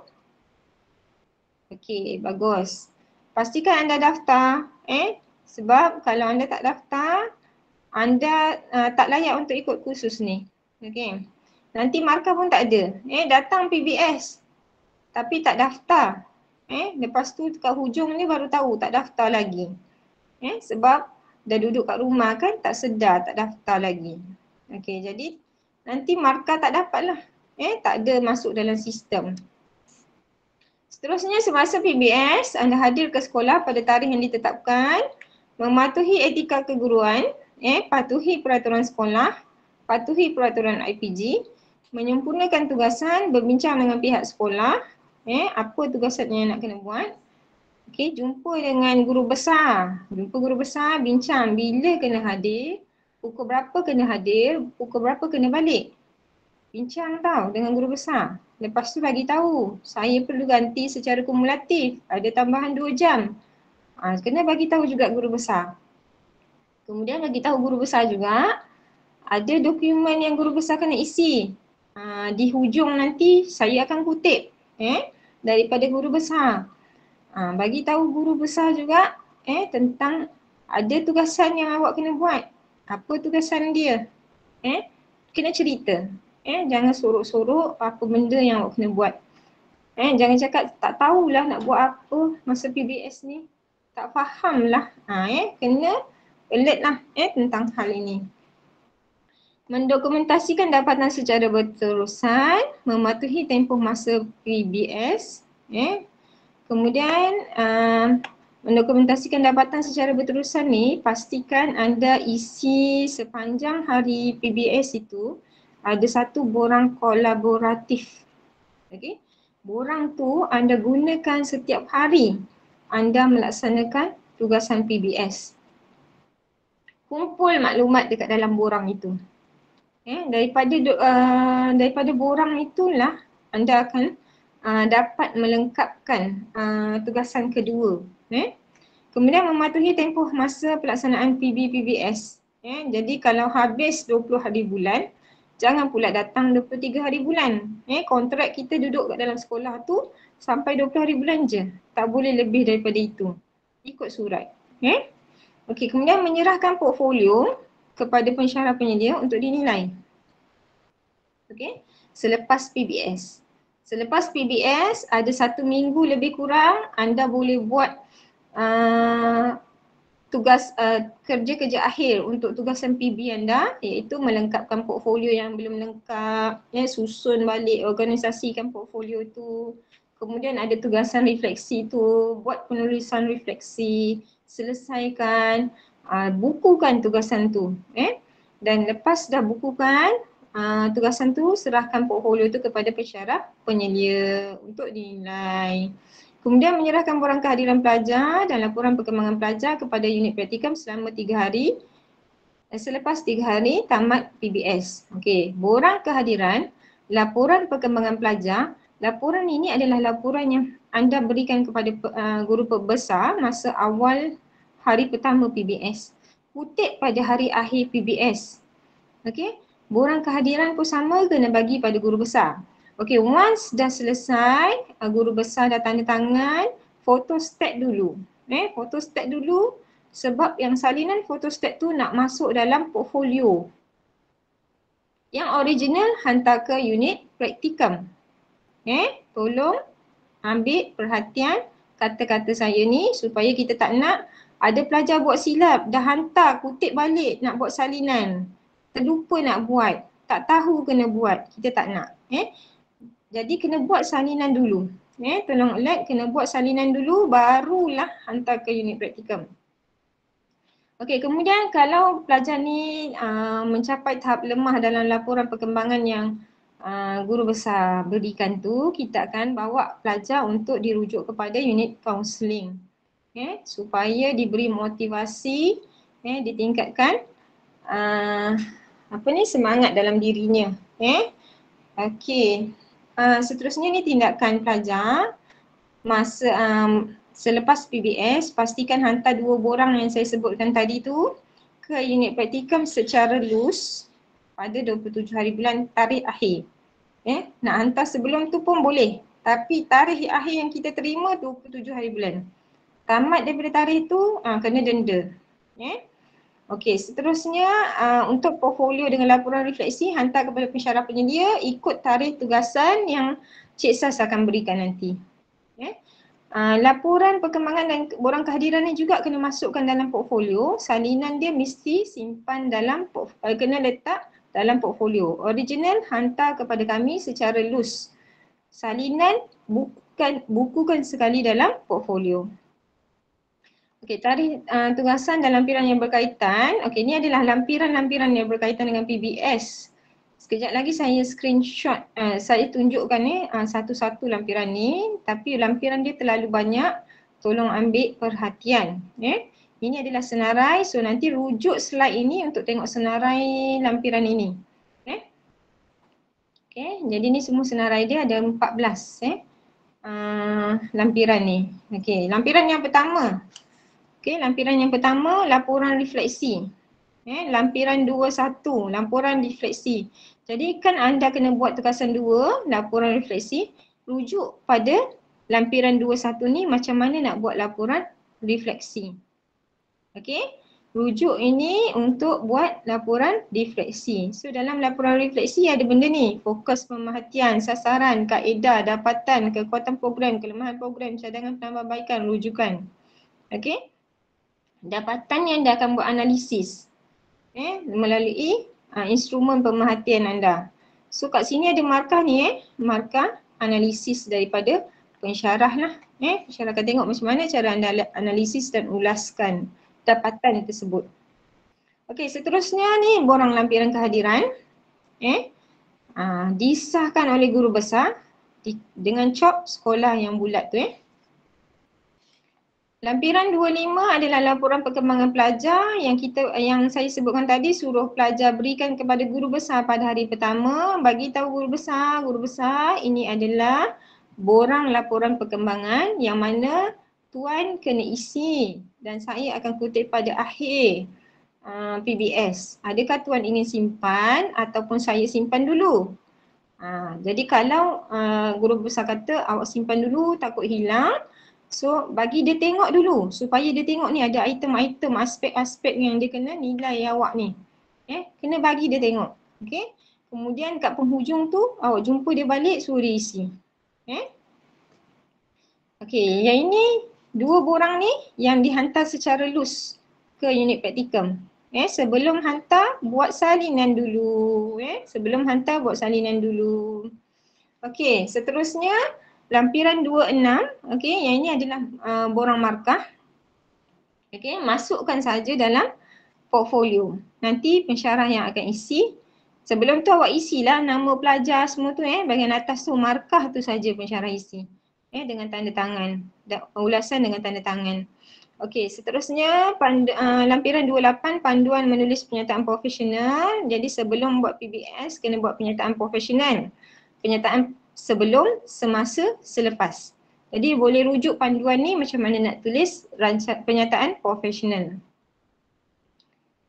Okey, bagus. Pastikan anda daftar sebab kalau anda tak daftar, anda tak layak untuk ikut kursus ni. Okey. Nanti markah pun tak ada. Datang PBS tapi tak daftar. Lepas tu kat hujung ni baru tahu tak daftar lagi. Sebab dah duduk kat rumah kan tak sedar tak daftar lagi. Okey, jadi nanti markah tak dapat lah. Tak ada masuk dalam sistem. Seterusnya semasa PBS, anda hadir ke sekolah pada tarikh yang ditetapkan, mematuhi etika keguruan, patuhi peraturan sekolah, patuhi peraturan IPG, menyempurnakan tugasan, berbincang dengan pihak sekolah, apa tugasan yang nak kena buat. Okey, jumpa dengan guru besar. Jumpa guru besar, bincang bila kena hadir, pukul berapa kena hadir, pukul berapa kena balik. Bincang tau dengan guru besar. Lepas tu bagi tahu, saya perlu ganti secara kumulatif, ada tambahan 2 jam. Kena bagi tahu juga guru besar. Kemudian bagi tahu guru besar juga, ada dokumen yang guru besar kena isi. Di hujung nanti saya akan kutip daripada guru besar. Bagi tahu guru besar juga tentang ada tugasan yang awak kena buat. Apa tugasan dia? Kena cerita. Jangan sorok-sorok apa benda yang awak kena buat. Jangan cakap tak tahulah nak buat apa masa PBS ni. Tak faham lah. Kena alert lah tentang hal ini. Mendokumentasikan dapatan secara berterusan, mematuhi tempoh masa PBS. Kemudian mendokumentasikan dapatan secara berterusan ni, pastikan anda isi sepanjang hari PBS itu ada satu borang kolaboratif. Okey. Borang tu anda gunakan setiap hari anda melaksanakan tugasan PBS. Kumpul maklumat dekat dalam borang itu. Daripada borang itulah anda akan dapat melengkapkan tugasan kedua. Kemudian mematuhi tempoh masa pelaksanaan PBS. Jadi kalau habis 20 hari bulan, jangan pula datang 23 hari bulan. Kontrak kita duduk kat dalam sekolah tu sampai 20 hari bulan je. Tak boleh lebih daripada itu. Ikut surat. Okey, kemudian menyerahkan portfolio kepada pensyarah penyedia untuk dinilai. Okey, selepas PBS. Selepas PBS ada 1 minggu lebih kurang anda boleh buat tugas kerja-kerja akhir untuk tugasan PB anda, iaitu melengkapkan portfolio yang belum lengkap, susun balik, organisasikan portfolio tu. Kemudian ada tugasan refleksi tu, buat penulisan refleksi, selesaikan, bukukan tugasan tu. Dan lepas dah bukukan tugasan tu, serahkan portfolio tu kepada pensyarah penyelia untuk dinilai. Kemudian menyerahkan borang kehadiran pelajar dan laporan perkembangan pelajar kepada unit praktikum selama 3 hari. Selepas 3 hari tamat PBS. Okey, borang kehadiran, laporan perkembangan pelajar. Laporan ini adalah laporan yang anda berikan kepada guru pembesar masa awal hari pertama PBS. Kutip pada hari akhir PBS. Okey, borang kehadiran pun sama kena bagi pada guru besar. Okey, once dah selesai, guru besar dah tanda tangan, photostat dulu. Photostat dulu sebab yang salinan photostat tu nak masuk dalam portfolio. Yang original hantar ke unit praktikum. Tolong ambil perhatian kata-kata saya ni supaya kita tak nak ada pelajar buat silap, dah hantar kutip balik nak buat salinan. Terlupa nak buat, tak tahu kena buat, kita tak nak. Jadi kena buat salinan dulu. Tolong alert, kena buat salinan dulu barulah hantar ke unit praktikum. Okey, kemudian kalau pelajar ni mencapai tahap lemah dalam laporan perkembangan yang guru besar berikan tu, kita akan bawa pelajar untuk dirujuk kepada unit kaunseling. Supaya diberi motivasi, ditingkatkan semangat dalam dirinya. Okey. Seterusnya ni tindakan pelajar masa selepas PBS, pastikan hantar 2 borang yang saya sebutkan tadi tu ke unit praktikum secara loose pada 27 hari bulan tarikh akhir. Nak hantar sebelum tu pun boleh, tapi tarikh akhir yang kita terima 27 hari bulan. Tamat daripada tarikh tu kena denda. Okey, seterusnya untuk portfolio dengan laporan refleksi hantar kepada pensyarah penyedia ikut tarikh tugasan yang Cik Sas akan berikan nanti. Laporan perkembangan dan borang kehadiran ni juga kena masukkan dalam portfolio. Salinan dia mesti simpan dalam, kena letak dalam portfolio. Original hantar kepada kami secara loose. Salinan bukukan sekali dalam portfolio. Okey, tarikh tugasan dan lampiran yang berkaitan. Okey, ini adalah lampiran-lampiran yang berkaitan dengan PBS. Sekejap lagi saya screenshot, saya tunjukkan ni satu-satu lampiran ni, tapi lampiran dia terlalu banyak, tolong ambil perhatian. Ini adalah senarai, so nanti rujuk slide ini untuk tengok senarai lampiran ini. Okey, jadi ni semua senarai dia ada 14 lampiran ni. Okey, lampiran yang pertama. Okey, lampiran yang pertama laporan refleksi. Lampiran 21, laporan refleksi. Jadi kan anda kena buat tugasan 2, laporan refleksi, rujuk pada lampiran 21 ni macam mana nak buat laporan refleksi. Okey, rujuk ini untuk buat laporan refleksi. So dalam laporan refleksi ada benda ni, fokus pemerhatian, sasaran, kaedah, dapatan, kekuatan program, kelemahan program, cadangan penambahbaikan, rujukan. Okey, dapatan yang anda akan buat analisis melalui instrumen pemerhatian anda. So kat sini ada markah ni markah analisis daripada pensyarah lah. Pensyarah akan tengok macam mana cara anda analisis dan ulaskan dapatan tersebut. Okey, seterusnya ni borang lampiran kehadiran. Disahkan oleh guru besar dengan cop sekolah yang bulat tu. Lampiran 25 adalah laporan perkembangan pelajar yang saya sebutkan tadi, suruh pelajar berikan kepada guru besar pada hari pertama. Bagi tahu guru besar ini adalah borang laporan perkembangan yang mana tuan kena isi dan saya akan kutip pada akhir PBS. Adakah tuan ingin simpan ataupun saya simpan dulu? Jadi kalau guru besar kata awak simpan dulu takut hilang, so bagi dia tengok dulu supaya dia tengok ni ada item-item, aspek-aspek yang dia kena nilai awak ni. Kena bagi dia tengok. Okay. Kemudian kat penghujung tu awak jumpa dia balik suruh dia isi. Okay, yang ini dua borang ni yang dihantar secara loose ke unit praktikum. Sebelum hantar buat salinan dulu. Sebelum hantar buat salinan dulu. Okey, seterusnya lampiran 26. Okey, yang ini adalah borang markah. Okey, masukkan saja dalam portfolio. Nanti pensyarah yang akan isi. Sebelum tu awak isilah nama pelajar semua tu bahagian atas tu markah tu saja pensyarah isi. Dengan tanda tangan. Ulasan dengan tanda tangan. Okey, seterusnya lampiran 28 panduan menulis pernyataan profesional. Jadi sebelum buat PBS kena buat pernyataan profesional. Pernyataan sebelum, semasa, selepas. Jadi boleh rujuk panduan ni macam mana nak tulis pernyataan profesional.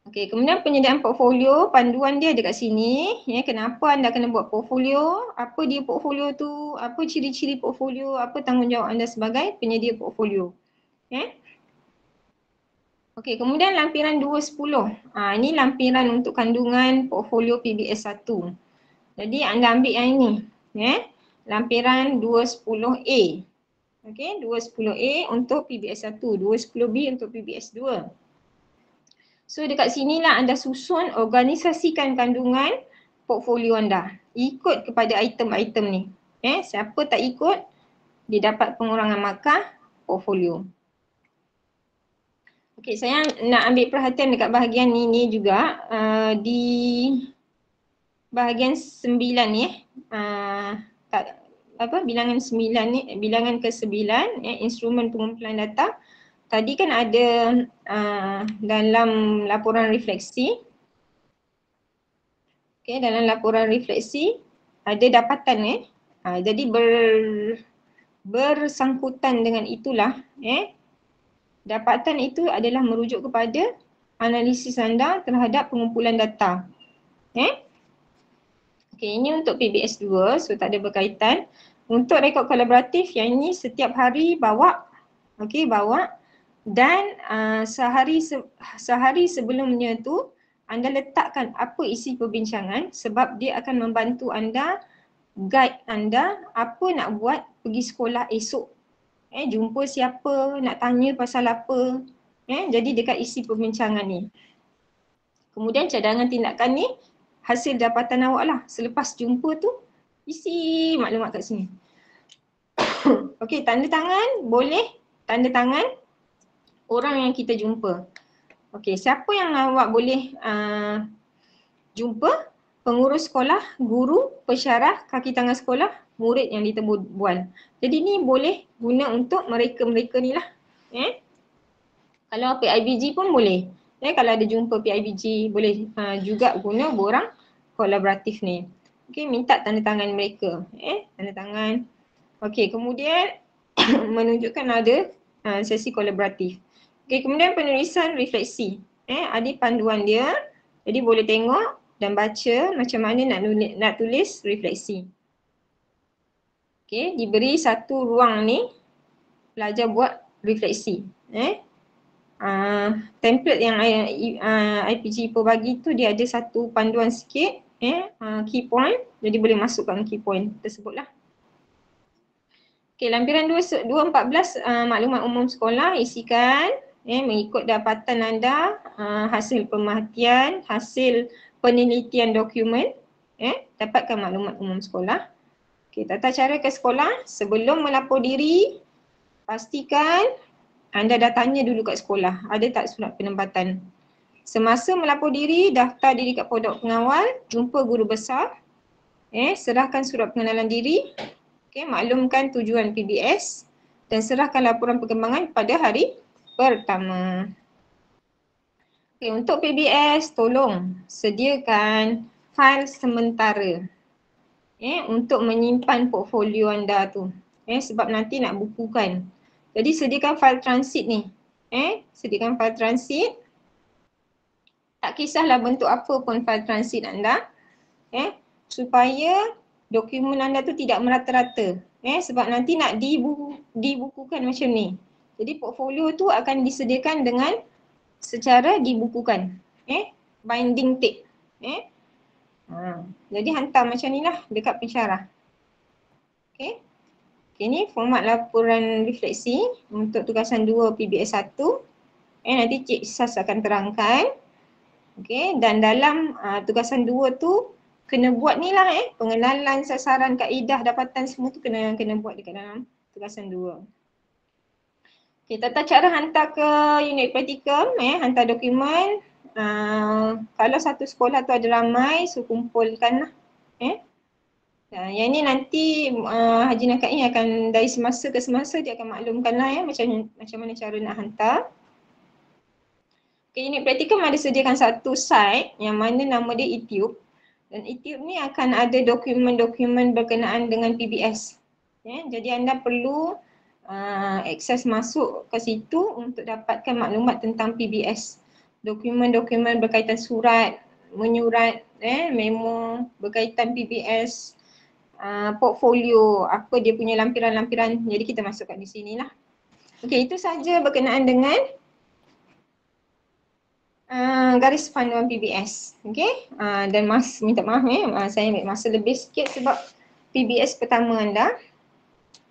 Okey, kemudian penyediaan portfolio, panduan dia ada kat sini. Kenapa anda kena buat portfolio, apa dia portfolio tu, apa ciri-ciri portfolio, apa tanggungjawab anda sebagai penyedia portfolio. Okey, kemudian lampiran 210. Ini lampiran untuk kandungan portfolio PBS 1. Jadi anda ambil yang ini. Lampiran 210A. Okey, 210A untuk PBS 1, 210B untuk PBS 2. So dekat sinilah anda susun, organisasikan kandungan portfolio anda. Ikut kepada item-item ni. Siapa tak ikut, dia dapat pengurangan markah portfolio. Okey, saya nak ambil perhatian dekat bahagian ini juga di bahagian 9 ni bilangan 9 ni, bilangan ke-9 instrumen pengumpulan data. Tadi kan ada dalam laporan refleksi. Okey, dalam laporan refleksi ada dapatan jadi bersangkutan dengan itulah dapatan itu adalah merujuk kepada analisis anda terhadap pengumpulan data. Okey, ini untuk PBS 2, so tak ada berkaitan. Untuk rekod kolaboratif yang ini setiap hari bawa, bawa dan sehari sebelumnya tu anda letakkan apa isi perbincangan sebab dia akan membantu anda, guide anda apa nak buat pergi sekolah esok. Jumpa siapa, nak tanya pasal apa. Jadi dekat isi perbincangan ni. Kemudian cadangan tindakan ni hasil dapatan awak lah. Selepas jumpa tu, isi maklumat kat sini. Okey, tanda tangan boleh tanda tangan orang yang kita jumpa. Okey, siapa yang awak boleh jumpa? Pengurus sekolah, guru, pensyarah, kaki tangan sekolah, murid yang ditemu bual. Jadi ni boleh guna untuk mereka-mereka ni lah. Kalau PIBG pun boleh. Kalau ada jumpa PIBG boleh juga guna borang kolaboratif ni. Okey, minta tanda tangan mereka. Tanda tangan. Okey, kemudian menunjukkan ada sesi kolaboratif. Okey, kemudian penulisan refleksi. Ada panduan dia. Jadi boleh tengok dan baca macam mana nak tulis refleksi. Okey, diberi satu ruang ni pelajar buat refleksi. Template yang IPG Ipoh bagi tu dia ada satu panduan sikit, key point, jadi boleh masukkan key point tersebut lah. Okey, lampiran 214 maklumat umum sekolah isikan mengikut dapatan anda, hasil pemerhatian, hasil penelitian dokumen, dapatkan maklumat umum sekolah. Okey, tata cara ke sekolah, sebelum melapor diri, pastikan anda dah tanya dulu kat sekolah, ada tak surat penempatan. Semasa melapor diri, daftar diri kat pondok pengawal, jumpa guru besar, serahkan surat pengenalan diri, maklumkan tujuan PBS dan serahkan laporan perkembangan pada hari pertama. Untuk PBS, tolong sediakan fail sementara untuk menyimpan portfolio anda tu. Sebab nanti nak bukukan. Jadi sediakan fail transit ni. Sediakan fail transit. Tak kisahlah bentuk apa pun fail transit anda. Supaya dokumen anda tu tidak merata-rata. Sebab nanti nak dibukukan macam ni. Jadi portfolio tu akan disediakan dengan secara dibukukan. Binding tape. Jadi hantar macam ni lah dekat pensyarah. Okay, ni format laporan refleksi untuk tugasan 2 PBS 1. Nanti Cik Sas akan terangkan. Okay, dan dalam tugasan 2 tu kena buat ni lah pengenalan, sasaran, kaedah, dapatan semua tu kena buat dekat dalam tugasan 2. Okay, tata cara hantar ke unit praktikum, hantar dokumen. Kalau satu sekolah tu ada ramai, so kumpulkan lah. Yang ni nanti Haji Nakai ni akan dari semasa ke semasa dia akan maklumkan lah macam mana cara nak hantar. Okay, unit praktikum ada sediakan satu site yang mana nama dia eTube. Dan eTube ni akan ada dokumen-dokumen berkenaan dengan PBS. Jadi anda perlu akses masuk ke situ untuk dapatkan maklumat tentang PBS. Dokumen-dokumen berkaitan surat, menyurat, memo berkaitan PBS, portfolio, apa dia punya lampiran-lampiran. Jadi kita masukkan di sini lah. Okey, itu saja berkenaan dengan garis panduan PBS. Okey, dan minta maaf saya ambil masa lebih sikit sebab PBS pertama anda.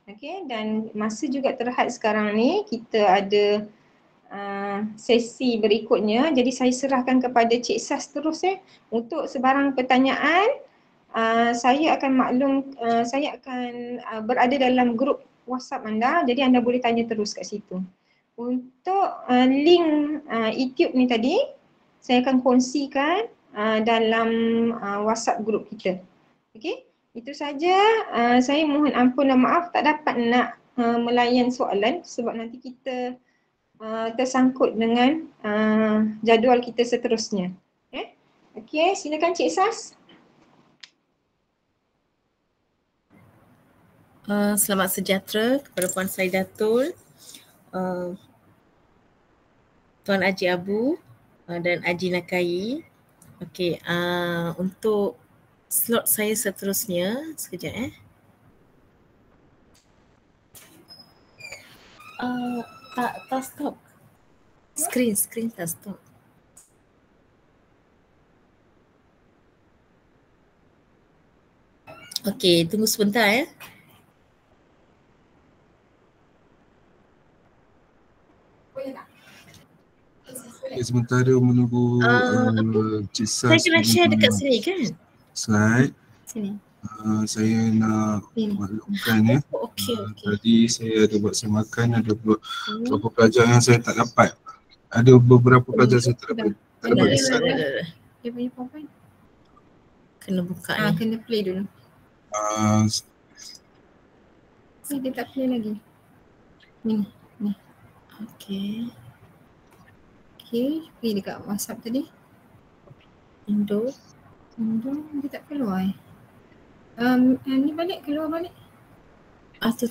Okey, dan masa juga terhad sekarang ni kita ada sesi berikutnya. Jadi saya serahkan kepada Cik Sas terus untuk sebarang pertanyaan. Saya akan berada dalam grup WhatsApp anda, jadi anda boleh tanya terus kat situ. Untuk link eTube ni tadi, saya akan kongsikan dalam WhatsApp grup kita. Okey, itu saja. Saya mohon ampun dan maaf tak dapat nak melayan soalan sebab nanti kita tersangkut dengan jadual kita seterusnya. Okey, silakan Cik Sas. Selamat sejahtera kepada Puan Saidatul, Tuan Haji Abu dan Haji Nakai. Okey, untuk slot saya seterusnya, sekejap tak stop. Screen tak stop. Okey, tunggu sebentar Sementara menunggu Cik Sas. Saya kena share dekat sini kan? Slide. Sini. Saya nak maklumkan Okey. tadi saya ada buat semakan, ada beberapa pelajar yang saya tak dapat. Ada beberapa pelajar saya tak dapat. Dia punya PowerPoint. Kena buka ni. Kena play dulu. Dia tak play lagi. Ni. Okey. Okey, pergi dekat WhatsApp tadi. Indo dia tak keluar ni balik, keluar balik. Tu.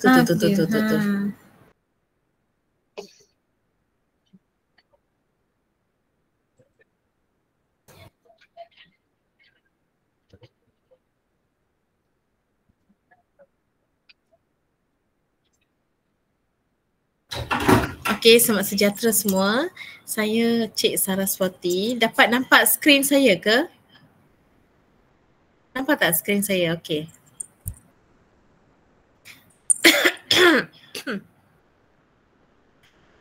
Okey, selamat sejahtera semua. Saya Cik Saraswati. Dapat nampak skrin saya ke? Nampak tak skrin saya? Okey.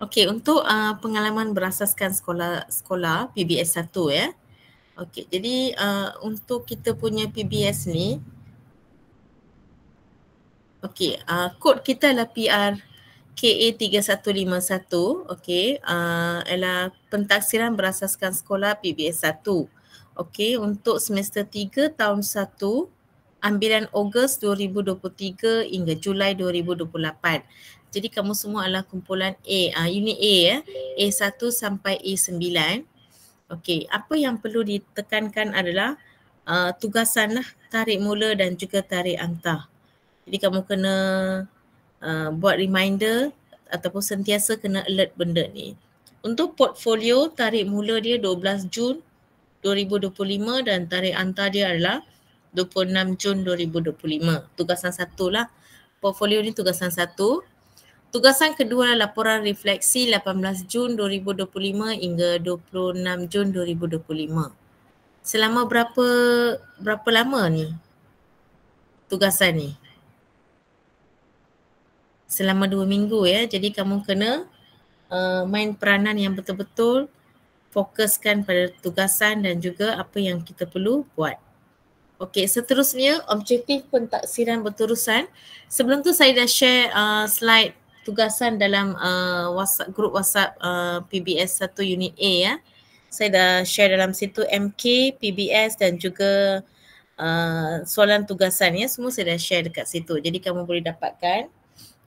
Okey, untuk pengalaman berasaskan sekolah PBS 1 ya. Okey, jadi untuk kita punya PBS ni, okey, kod kita adalah PR KA3151, okey, ialah pentaksiran berasaskan sekolah PBS 1. Okey, untuk semester 3 tahun 1, ambilan Ogos 2023 hingga Julai 2028. Jadi kamu semua adalah kumpulan A, unit A ya, A1 sampai A9. Okey, apa yang perlu ditekankan adalah tugasan lah, tarik mula dan juga tarik angkah. Jadi kamu kena buat reminder ataupun sentiasa kena alert benda ni. Untuk portfolio, tarik mula dia 12 Jun 2025 dan tarik angkah dia adalah 26 Jun 2025. Tugasan satu lah. Portfolio ni tugasan satu. Tugasan kedua adalah laporan refleksi 18 Jun 2025 hingga 26 Jun 2025. Selama berapa lama ni tugasan ni? Selama 2 minggu ya. Jadi kamu kena main peranan yang betul-betul, fokuskan pada tugasan dan juga apa yang kita perlu buat. Okey, seterusnya objektif pentaksiran berterusan. Sebelum tu saya dah share slide tugasan dalam WhatsApp, grup WhatsApp PBS 1 unit A ya. Saya dah share dalam situ MK, PBS dan juga soalan tugasan ya. Semua saya dah share dekat situ. Jadi kamu boleh dapatkan.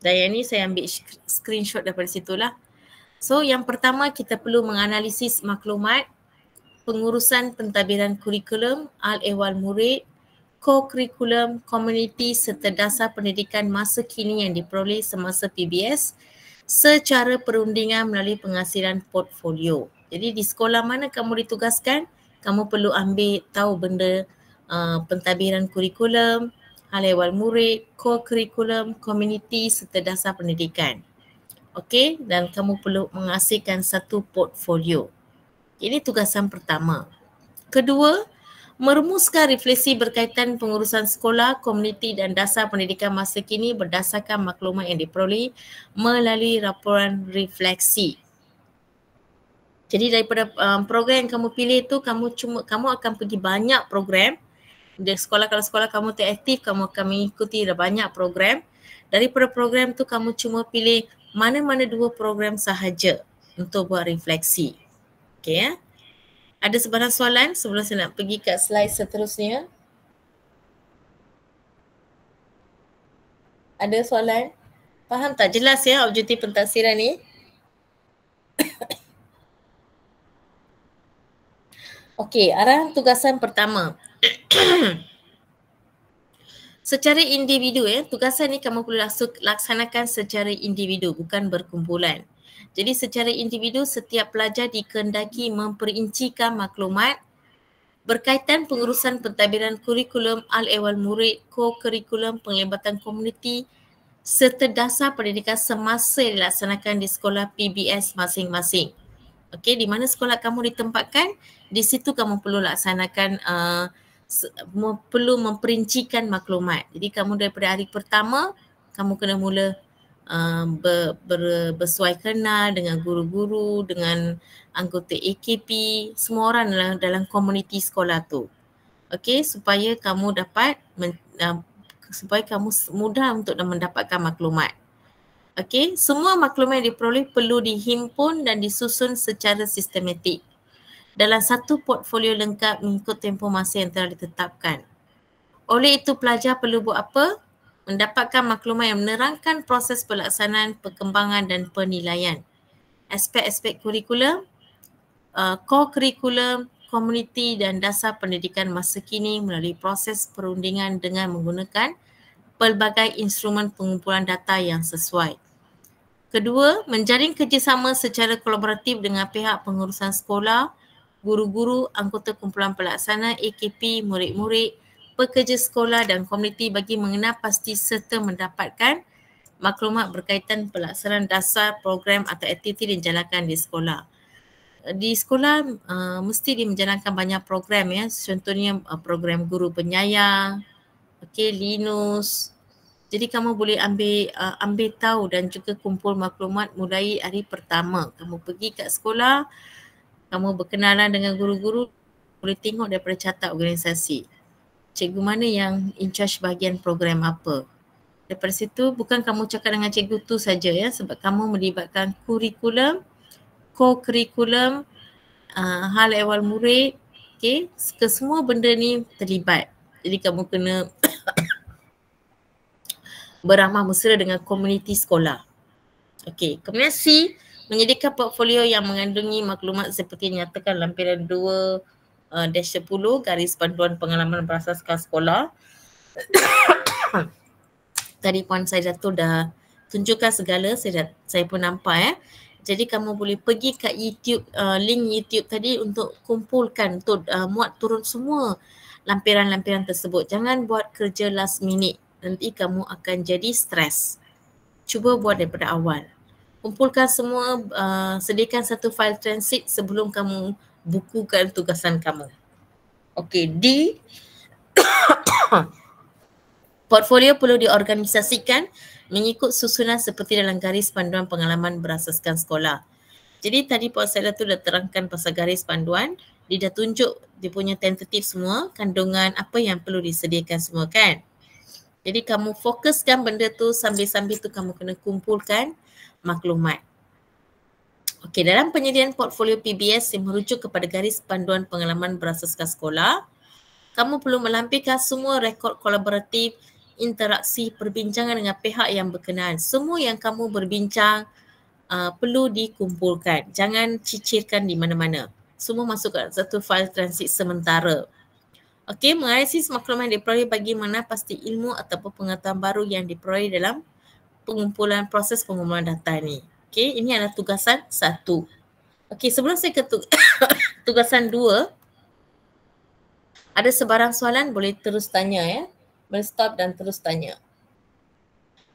Dan yang ni saya ambil screenshot daripada situ lah. So yang pertama kita perlu menganalisis maklumat, pengurusan pentadbiran kurikulum, al-ehwal murid, co-kurikulum, komuniti serta dasar pendidikan masa kini yang diperoleh semasa PBS secara perundingan melalui penghasilan portfolio. Jadi di sekolah mana kamu ditugaskan, kamu perlu ambil tahu benda pentadbiran kurikulum, al-ehwal murid, co-kurikulum, komuniti serta dasar pendidikan. Okey, dan kamu perlu menghasilkan satu portfolio. Ini tugasan pertama. Kedua, merumuskan refleksi berkaitan pengurusan sekolah, komuniti dan dasar pendidikan masa kini berdasarkan maklumat yang diperoleh melalui laporan refleksi. Jadi daripada program yang kamu pilih tu, kamu akan pergi banyak program. Di sekolah, kalau sekolah kamu teraktif, kamu akan mengikuti banyak program. Daripada program tu kamu cuma pilih mana-mana 2 program sahaja untuk buat refleksi. Okey ya. Ada sebarang soalan sebelum saya nak pergi ke slide seterusnya? Ada soalan? Faham tak? Jelas ya objektif pentaksiran ni? Okey, arahan tugasan pertama. Secara individu ya, tugasan ni kamu perlu laksanakan secara individu, bukan berkumpulan. Jadi secara individu setiap pelajar dikehendaki memperincikan maklumat berkaitan pengurusan pentadbiran kurikulum, al-ehwal murid, co-kurikulum, penglibatan komuniti serta dasar pendidikan semasa dilaksanakan di sekolah PBS masing-masing. Okey, di mana sekolah kamu ditempatkan, di situ kamu perlu laksanakan perlu memperincikan maklumat. Jadi kamu daripada hari pertama, kamu kena mula bersuai kenal dengan guru-guru, dengan anggota AKP, semua orang dalam komuniti sekolah tu. Okey, supaya kamu dapat supaya kamu mudah untuk mendapatkan maklumat. Okey, semua maklumat yang diperoleh perlu dihimpun dan disusun secara sistematik dalam satu portfolio lengkap mengikut tempoh masa yang telah ditetapkan. Oleh itu pelajar perlu buat apa? Mendapatkan maklumat yang menerangkan proses pelaksanaan, perkembangan dan penilaian. Aspek-aspek kurikulum, co-kurikulum, komuniti dan dasar pendidikan masa kini melalui proses perundingan dengan menggunakan pelbagai instrumen pengumpulan data yang sesuai. Kedua, menjaring kerjasama secara kolaboratif dengan pihak pengurusan sekolah, guru-guru, anggota kumpulan pelaksana, AKP, murid-murid, pekerja sekolah dan komuniti bagi mengenal pasti serta mendapatkan maklumat berkaitan pelaksanaan dasar program atau aktiviti yang dijalankan di sekolah. Di sekolah mesti dia menjalankan banyak program ya, contohnya program guru penyayang, Linus. Jadi kamu boleh ambil tahu dan juga kumpul maklumat mulai hari pertama. Kamu pergi kat sekolah, kamu berkenalan dengan guru-guru, boleh tengok daripada carta organisasi. Cikgu mana yang in charge bahagian program apa. Daripada situ bukan kamu cakap dengan cikgu tu saja ya, sebab kamu melibatkan kurikulum, co-curriculum, hal ehwal murid, kesemua benda ni terlibat. Jadi kamu kena beramah mesra dengan komuniti sekolah. Kemudian C, menyediakan portfolio yang mengandungi maklumat seperti nyatakan lampiran 2-10 garis panduan pengalaman berasaskan sekolah. Tadi Puan Saidatul dah tunjukkan segala, saya pun nampak ya. Jadi kamu boleh pergi kat YouTube, link YouTube tadi untuk kumpulkan, untuk muat turun semua lampiran-lampiran tersebut. Jangan buat kerja last minute, nanti kamu akan jadi stres. Cuba buat daripada awal. Kumpulkan semua, sediakan satu file transit sebelum kamu bukukan tugasan kamu. D. Portfolio perlu diorganisasikan mengikut susunan seperti dalam garis panduan pengalaman berasaskan sekolah. Jadi tadi Puan Saidatul dah terangkan pasal garis panduan, dia dah tunjuk dia punya tentatif semua, kandungan apa yang perlu disediakan semua kan. Jadi kamu fokuskan benda tu, sambil-sambil tu kamu kena kumpulkan maklumat. Dalam penyediaan portfolio PBS yang merujuk kepada garis panduan pengalaman berasaskan sekolah, kamu perlu melampirkan semua rekod kolaboratif, interaksi, perbincangan dengan pihak yang berkenaan. Semua yang kamu berbincang perlu dikumpulkan. Jangan cicirkan di mana-mana. Semua masuk ke satu file transit sementara. Menganalisis maklumat yang diperoleh bagi mana pasti ilmu ataupun pengetahuan baru yang diperoleh dalam proses pengumpulan data ni. Ini adalah tugasan 1. Sebelum saya ke tugasan 2, ada sebarang soalan boleh terus tanya ya. Boleh stop dan terus tanya.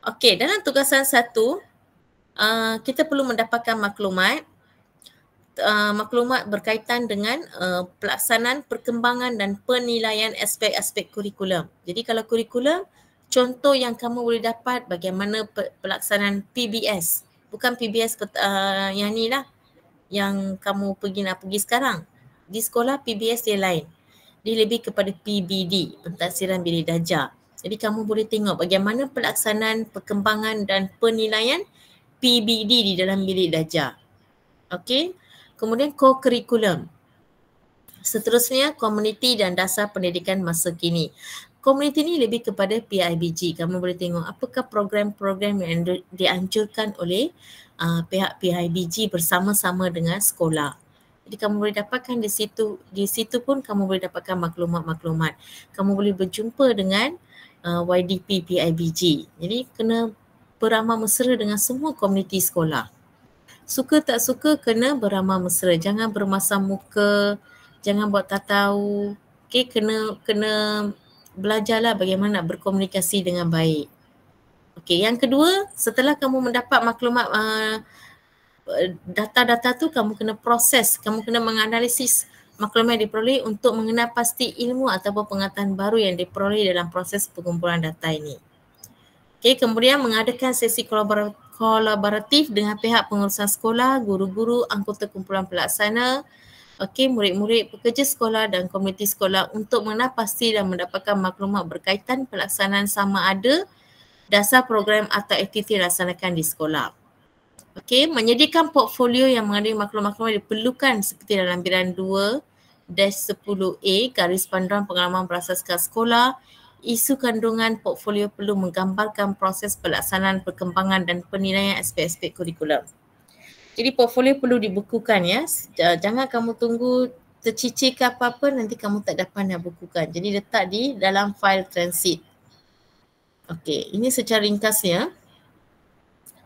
Dalam tugasan 1, kita perlu mendapatkan maklumat berkaitan dengan pelaksanaan, perkembangan dan penilaian aspek-aspek kurikulum. Jadi kalau kurikulum, contoh yang kamu boleh dapat bagaimana pelaksanaan PBS. Bukan PBS yang ni lah, yang kamu nak pergi sekarang. Di sekolah PBS dia lain. Dia lebih kepada PBD, pentadsiran bilik darjah. Jadi kamu boleh tengok bagaimana pelaksanaan, perkembangan dan penilaian PBD di dalam bilik darjah. Kemudian co-curriculum. Seterusnya komuniti dan dasar pendidikan masa kini. Komuniti ni lebih kepada PIBG. Kamu boleh tengok apakah program-program yang dianjurkan oleh pihak PIBG bersama-sama dengan sekolah. Jadi kamu boleh dapatkan di situ pun kamu boleh dapatkan maklumat-maklumat. Kamu boleh berjumpa dengan YDP PIBG. Jadi kena beramah mesra dengan semua komuniti sekolah. Suka tak suka kena beramah mesra. Jangan bermasam muka, jangan buat tak tahu. Kena belajarlah bagaimana nak berkomunikasi dengan baik. Yang kedua, setelah kamu mendapat maklumat data-data tu, kamu kena proses, kamu kena menganalisis maklumat yang diperoleh untuk mengenal pasti ilmu ataupun pengetahuan baru yang diperoleh dalam proses pengumpulan data ini. Kemudian mengadakan sesi kolaboratif dengan pihak pengurusan sekolah, guru-guru, anggota kumpulan pelaksana, murid-murid, pekerja sekolah dan komuniti sekolah untuk mengenal pasti dan mendapatkan maklumat berkaitan pelaksanaan sama ada dasar program atau aktiviti dilaksanakan di sekolah. Menyediakan portfolio yang mengandungi maklumat-maklumat yang diperlukan seperti dalam lampiran 2-10A, garis panduan pengalaman berasaskan sekolah. Isu kandungan portfolio perlu menggambarkan proses pelaksanaan, perkembangan dan penilaian aspek-aspek kurikulum. Jadi portfolio perlu dibukukan ya. Jangan kamu tunggu tercicir ke apa-apa, nanti kamu tak dapat nak bukukan. Jadi letak di dalam file transit. Ini secara ringkasnya.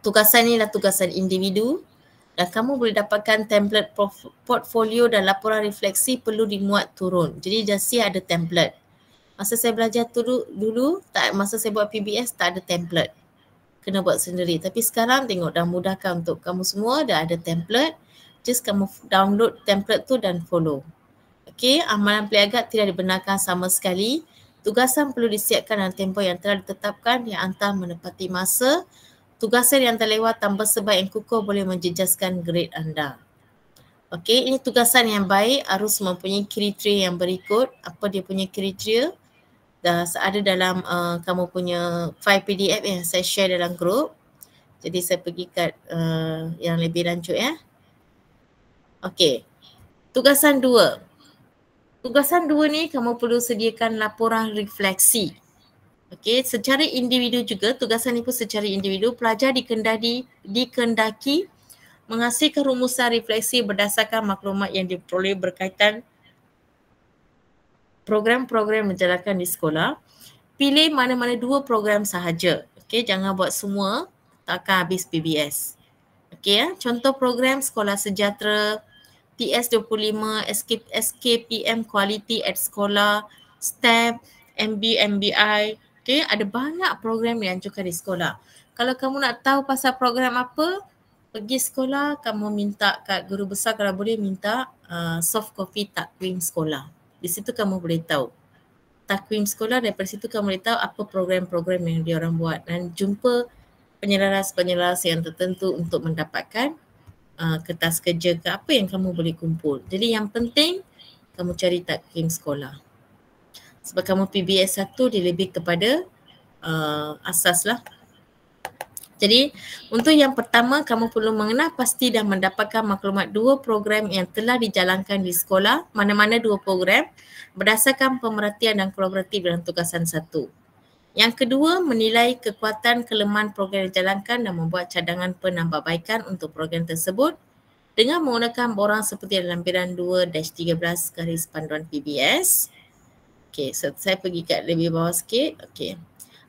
Tugasan ni adalah tugasan individu dan kamu boleh dapatkan template portfolio dan laporan refleksi perlu dimuat turun. Jadi Jasi ada template. Masa saya belajar dulu masa saya buat PBS tak ada template. kena buat sendiri. Tapi sekarang tengok dah mudahkan untuk kamu semua, dah ada template. Just kamu download template tu dan follow. Okey, amalan peliagat tidak dibenarkan sama sekali. Tugasan perlu disiapkan dalam tempoh yang telah ditetapkan yang hantar menepati masa. Tugasan yang terlewat tanpa sebab yang kukuh boleh menjejaskan grade anda. Okey, ini tugasan yang baik harus mempunyai kriteria yang berikut. Apa dia punya kriteria? Dah ada dalam kamu punya file PDF yang saya share dalam grup. Jadi saya pergi kat yang lebih lanjut ya. Okey, tugasan 2. Tugasan 2 ni kamu perlu sediakan laporan refleksi. Okey, secara individu juga, tugasan ni pun secara individu, pelajar dikendaki menghasilkan rumusan refleksi berdasarkan maklumat yang diperoleh berkaitan program-program menjalankan di sekolah. Pilih mana-mana 2 program sahaja. Okey, jangan buat semua, takkan habis PBS. Okey ya, contoh program Sekolah Sejahtera, TS25, SKPM Quality at Sekolah, STEP, MBI. Okey, ada banyak program yang dianjurkan di sekolah. Kalau kamu nak tahu pasal program apa, pergi sekolah, kamu minta kat guru besar kalau boleh minta soft copy takwim sekolah. Di situ kamu boleh tahu takwim sekolah, daripada situ kamu boleh tahu apa program-program yang diorang buat dan jumpa penyelaras-penyelaras yang tertentu untuk mendapatkan kertas kerja ke apa yang kamu boleh kumpul. Jadi yang penting kamu cari takwim sekolah. Sebab kamu PBS 1 dia lebih kepada asas lah. Jadi untuk yang pertama kamu perlu mengenal pasti dan mendapatkan maklumat 2 program yang telah dijalankan di sekolah, mana-mana 2 program berdasarkan pemerhatian dan kolaboratif dalam tugasan 1. Yang kedua, menilai kekuatan kelemahan program yang dijalankan dan membuat cadangan penambahbaikan untuk program tersebut dengan menggunakan borang seperti dalam lampiran 2-13 garis panduan PBS. Okey, so saya pergi kat lebih bawah sikit. Okey.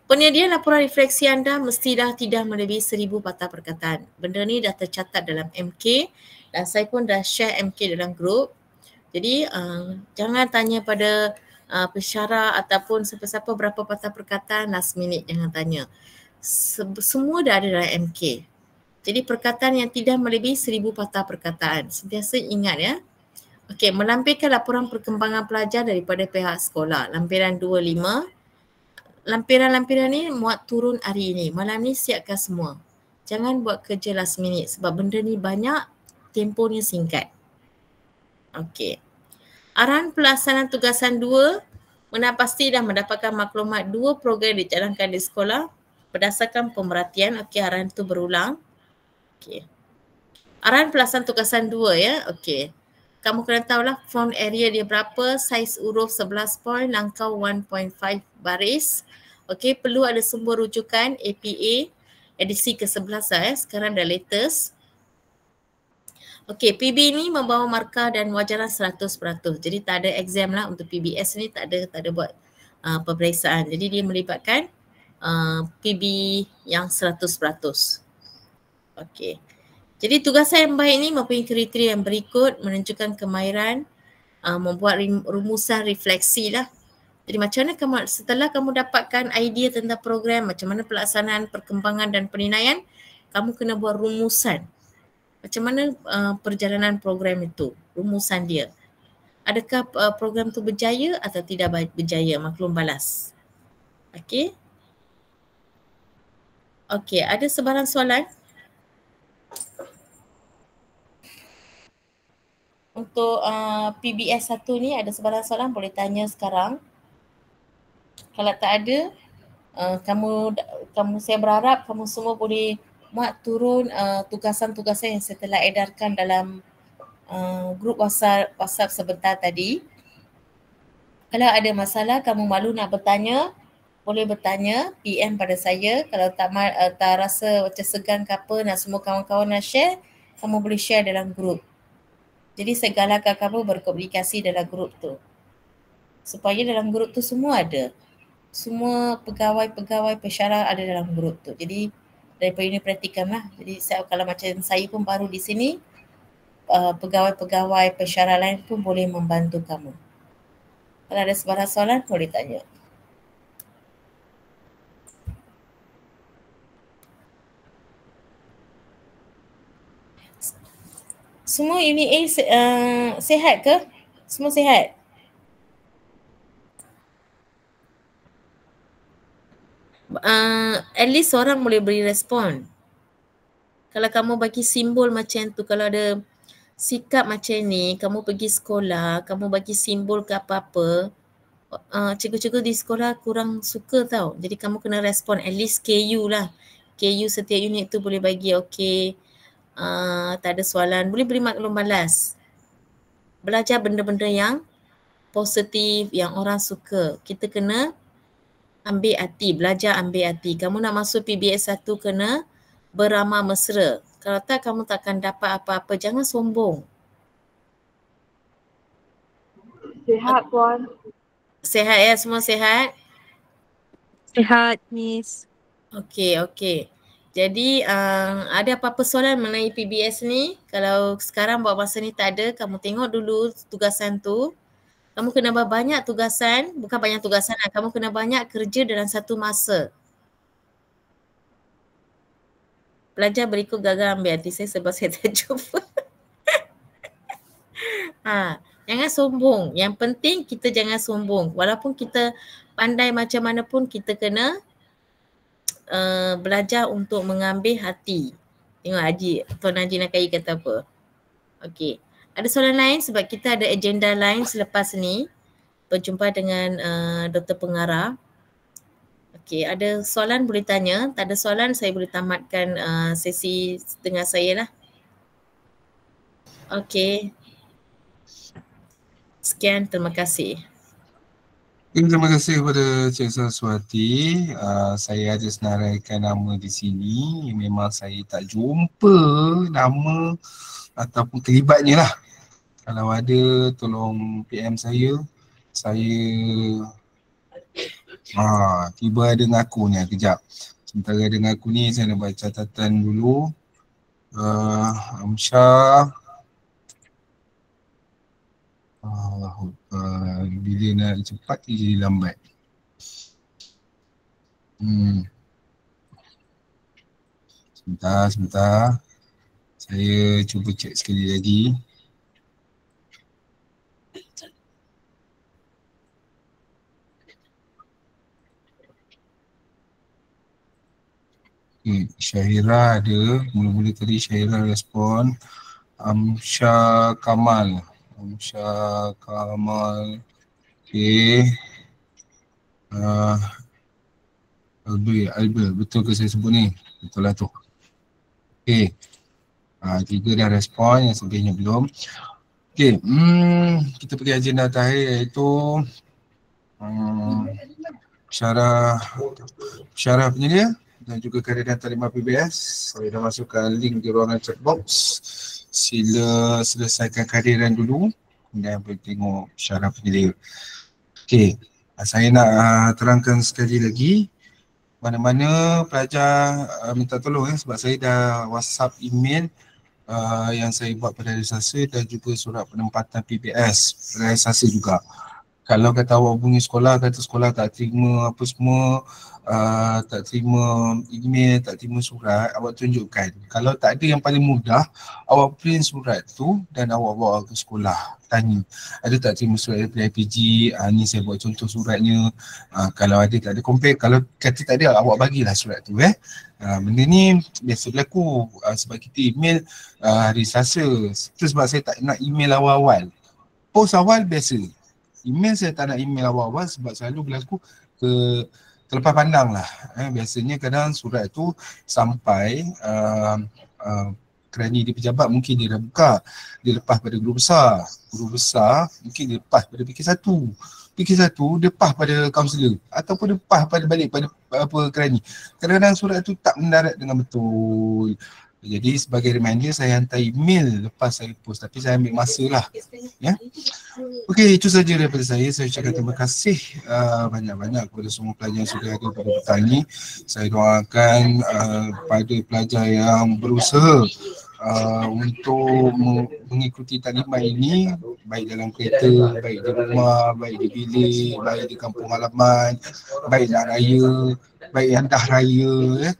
Penyediaan laporan refleksi anda mesti dah tidak melebihi 1000 patah perkataan. Benda ni dah tercatat dalam MK dan saya pun dah share MK dalam grup. Jadi jangan tanya pada pensyarah ataupun siapa-siapa berapa patah perkataan last minute, jangan tanya. Semua dah ada dalam MK. Jadi perkataan yang tidak melebihi 1000 patah perkataan. Sentiasa ingat ya. Okey, melampirkan laporan perkembangan pelajar daripada pihak sekolah. Lampiran 25. Lampiran-lampiran ni muat turun hari ini. Malam ni siapkan semua. Jangan buat kerja last minute sebab benda ni banyak, tempohnya singkat. Okey. Arahan pelaksanaan tugasan 2, mengenal pasti dah mendapatkan maklumat 2 program dijalankan di sekolah berdasarkan pemerhatian. Okey, arahan tu berulang. Okey. Arahan pelaksanaan tugasan 2 ya. Okey. Kamu kena tahulah font area dia berapa, saiz huruf 11 point, langkau 1.5 baris. Okey, perlu ada sumber rujukan APA edisi ke-11 ya. Sekarang dah latest. Okey, PB ni membawa markah dan wajaran 100%. Jadi tak ada exam lah untuk PBS ni, tak ada buat peperiksaan. Jadi dia melibatkan PB yang 100%. Okey. Jadi tugasan yang baik ni mempunyai kriteria yang berikut, menunjukkan kemahiran, membuat rumusan refleksi lah. Jadi macam mana setelah kamu dapatkan idea tentang program, macam mana pelaksanaan, perkembangan dan penilaian, kamu kena buat rumusan. Macam mana perjalanan program itu, rumusan dia. Adakah program tu berjaya atau tidak berjaya, maklum balas. Okey. Okey, ada sebarang soalan? Untuk PBS 1 ni ada sebarang soalan boleh tanya sekarang. Kalau tak ada, kamu saya berharap kamu semua boleh muat turun tugasan-tugasan yang saya telah edarkan dalam grup WhatsApp sebentar tadi. Kalau ada masalah, kamu malu nak bertanya, boleh bertanya, PM pada saya. Kalau tak rasa macam segan ke apa, nak semua kawan-kawan nak share, kamu boleh share dalam grup. Jadi saya galakkan kamu berkomunikasi dalam grup tu. Supaya dalam grup tu semua ada. Semua pegawai-pegawai pensyarah ada dalam grup tu. Jadi daripada ini praktikan lah. Jadi kalau macam saya pun baru di sini, pegawai-pegawai pensyarah lain pun boleh membantu kamu. Kalau ada sebarang soalan boleh tanya. Semua unit A sihat ke? Semua sihat? At least orang boleh beri respon. Kalau kamu bagi simbol macam tu, kalau ada sikap macam ni, kamu pergi sekolah, kamu bagi simbol ke apa-apa, cikgu-cikgu di sekolah kurang suka tau. Jadi kamu kena respon, at least KU lah. KU setiap unit tu boleh bagi okey, tak ada soalan, boleh beri maklum balas. Belajar benda-benda yang positif, yang orang suka. Kita kena ambil hati, belajar ambil hati. Kamu nak masuk PBS 1 kena beramah mesra. Kalau tak, kamu takkan dapat apa-apa. Jangan sombong. Sihat Puan. Sihat ya? Semua sihat? Sihat Miss. Okey. Jadi ada apa-apa soalan mengenai PBS ni? Kalau sekarang buat masa ni tak ada, kamu tengok dulu tugasan tu. Kamu kena banyak tugasan, bukan banyak tugasan lah. Kamu kena banyak kerja dalam satu masa. Pelajar berikut gagal ambil hati saya sebab saya tak jumpa. Jangan sombong. Yang penting kita jangan sombong. Walaupun kita pandai macam mana pun, kita kena belajar untuk mengambil hati. Tengok Haji, Tuan Haji Nakai kata apa. Okey. Ada soalan lain sebab kita ada agenda lain selepas ni. Berjumpa dengan Dr. Pengarah. Okey, ada soalan boleh tanya. Tak ada soalan saya boleh tamatkan sesi dengan saya lah. Okey. Sekian, terima kasih. Terima kasih kepada Cik Saraswati. Saya ada senaraikan nama di sini. Memang saya tak jumpa nama ataupun kelibatnya lah. Kalau ada tolong PM saya. Tiba ada ngaku ni, kejap. Sementara ada ngaku ni saya nak buat catatan dulu. Amsyah. Bila nak cepat dia jadi lambat. Sebentar. Saya cuba cek sekali lagi. Syahira ada, mula-mula tadi Syahira respon. Amsyah Kamal. Okay. Albert, betul ke saya sebut ni? Betul lah tu. Okay. 3 dah respon, yang sebelumnya belum. Okay, kita pergi agenda terakhir iaitu syarah penyedia dan juga kehadiran talimat PBS. Saya dah masukkan link di ruangan chat box. Sila selesaikan kehadiran dulu dan boleh tengok syarah penyedia. Okey, saya nak terangkan sekali lagi mana-mana pelajar minta tolong sebab saya dah WhatsApp email yang saya buat pada hari Selasa dan juga surat penempatan PBS pada hari Selasa juga. Kalau kata awak hubungi sekolah, kata sekolah tak terima apa semua, tak terima email, tak terima surat, awak tunjukkan. Kalau tak ada, yang paling mudah, awak print surat tu dan awak bawa ke sekolah. Tanya, ada tak terima surat daripada IPG, ni saya buat contoh suratnya. Kalau ada, tak ada, compare. Kalau kata tak ada, awak bagilah surat tu. Benda ni biasa berlaku sebab kita email hari Selasa. Itu sebab saya tak nak email awal-awal. Post awal biasa. Email saya tak nak email awal-awal sebab selalu berlaku terlepas pandang lah. Biasanya kadang surat tu sampai kerana dia pejabat mungkin dia dah buka, dia lepas pada guru besar mungkin dia lepas pada PK1, dia lepas pada kaunselor ataupun dia lepas pada balik pada kerani. Kadang-kadang surat tu tak mendarat dengan betul. Jadi sebagai reminder saya hantar email lepas saya post, tapi saya ambil masa lah. Okey, itu saja daripada saya. Saya ucapkan terima kasih banyak-banyak kepada semua pelajar yang sudah ada pada petang ini. Saya doakan pada pelajar yang berusaha untuk mengikuti taklimat ini, baik dalam kereta, baik di rumah, baik di bilik, baik di kampung halaman, baik nak raya, baik yang dah raya.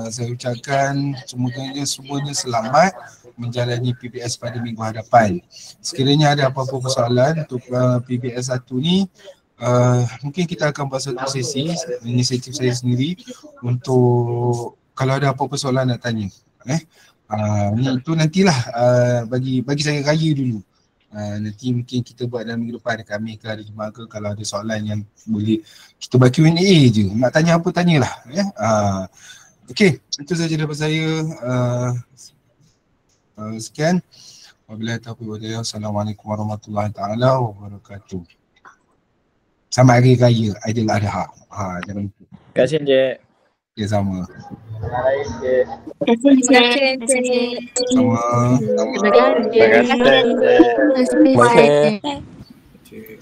Saya ucapkan semuanya selamat menjalani PBS pada minggu hadapan. Sekiranya ada apa-apa persoalan untuk PBS 1 ni, mungkin kita akan buat satu sesi, inisiatif saya sendiri untuk kalau ada apa-apa soalan nak tanya. Itu nantilah bagi saya raya dulu. Nanti mungkin kita buat dalam minggu depan, kami ke hari Jumaat ke, kalau ada soalan yang boleh kita buat Q&A je. Nak tanya apa tanyalah. Okey, itu saja daripada saya. Sekian. Wabillahi taufiq wal hidayah. Assalamualaikum warahmatullahi taala wabarakatuh. Selamat Hari Raya Aidiladha. Jangan lupa. Terima kasih Encik. Okay, sama. Terima kasih. Sama. Terima kasih. Terima kasih.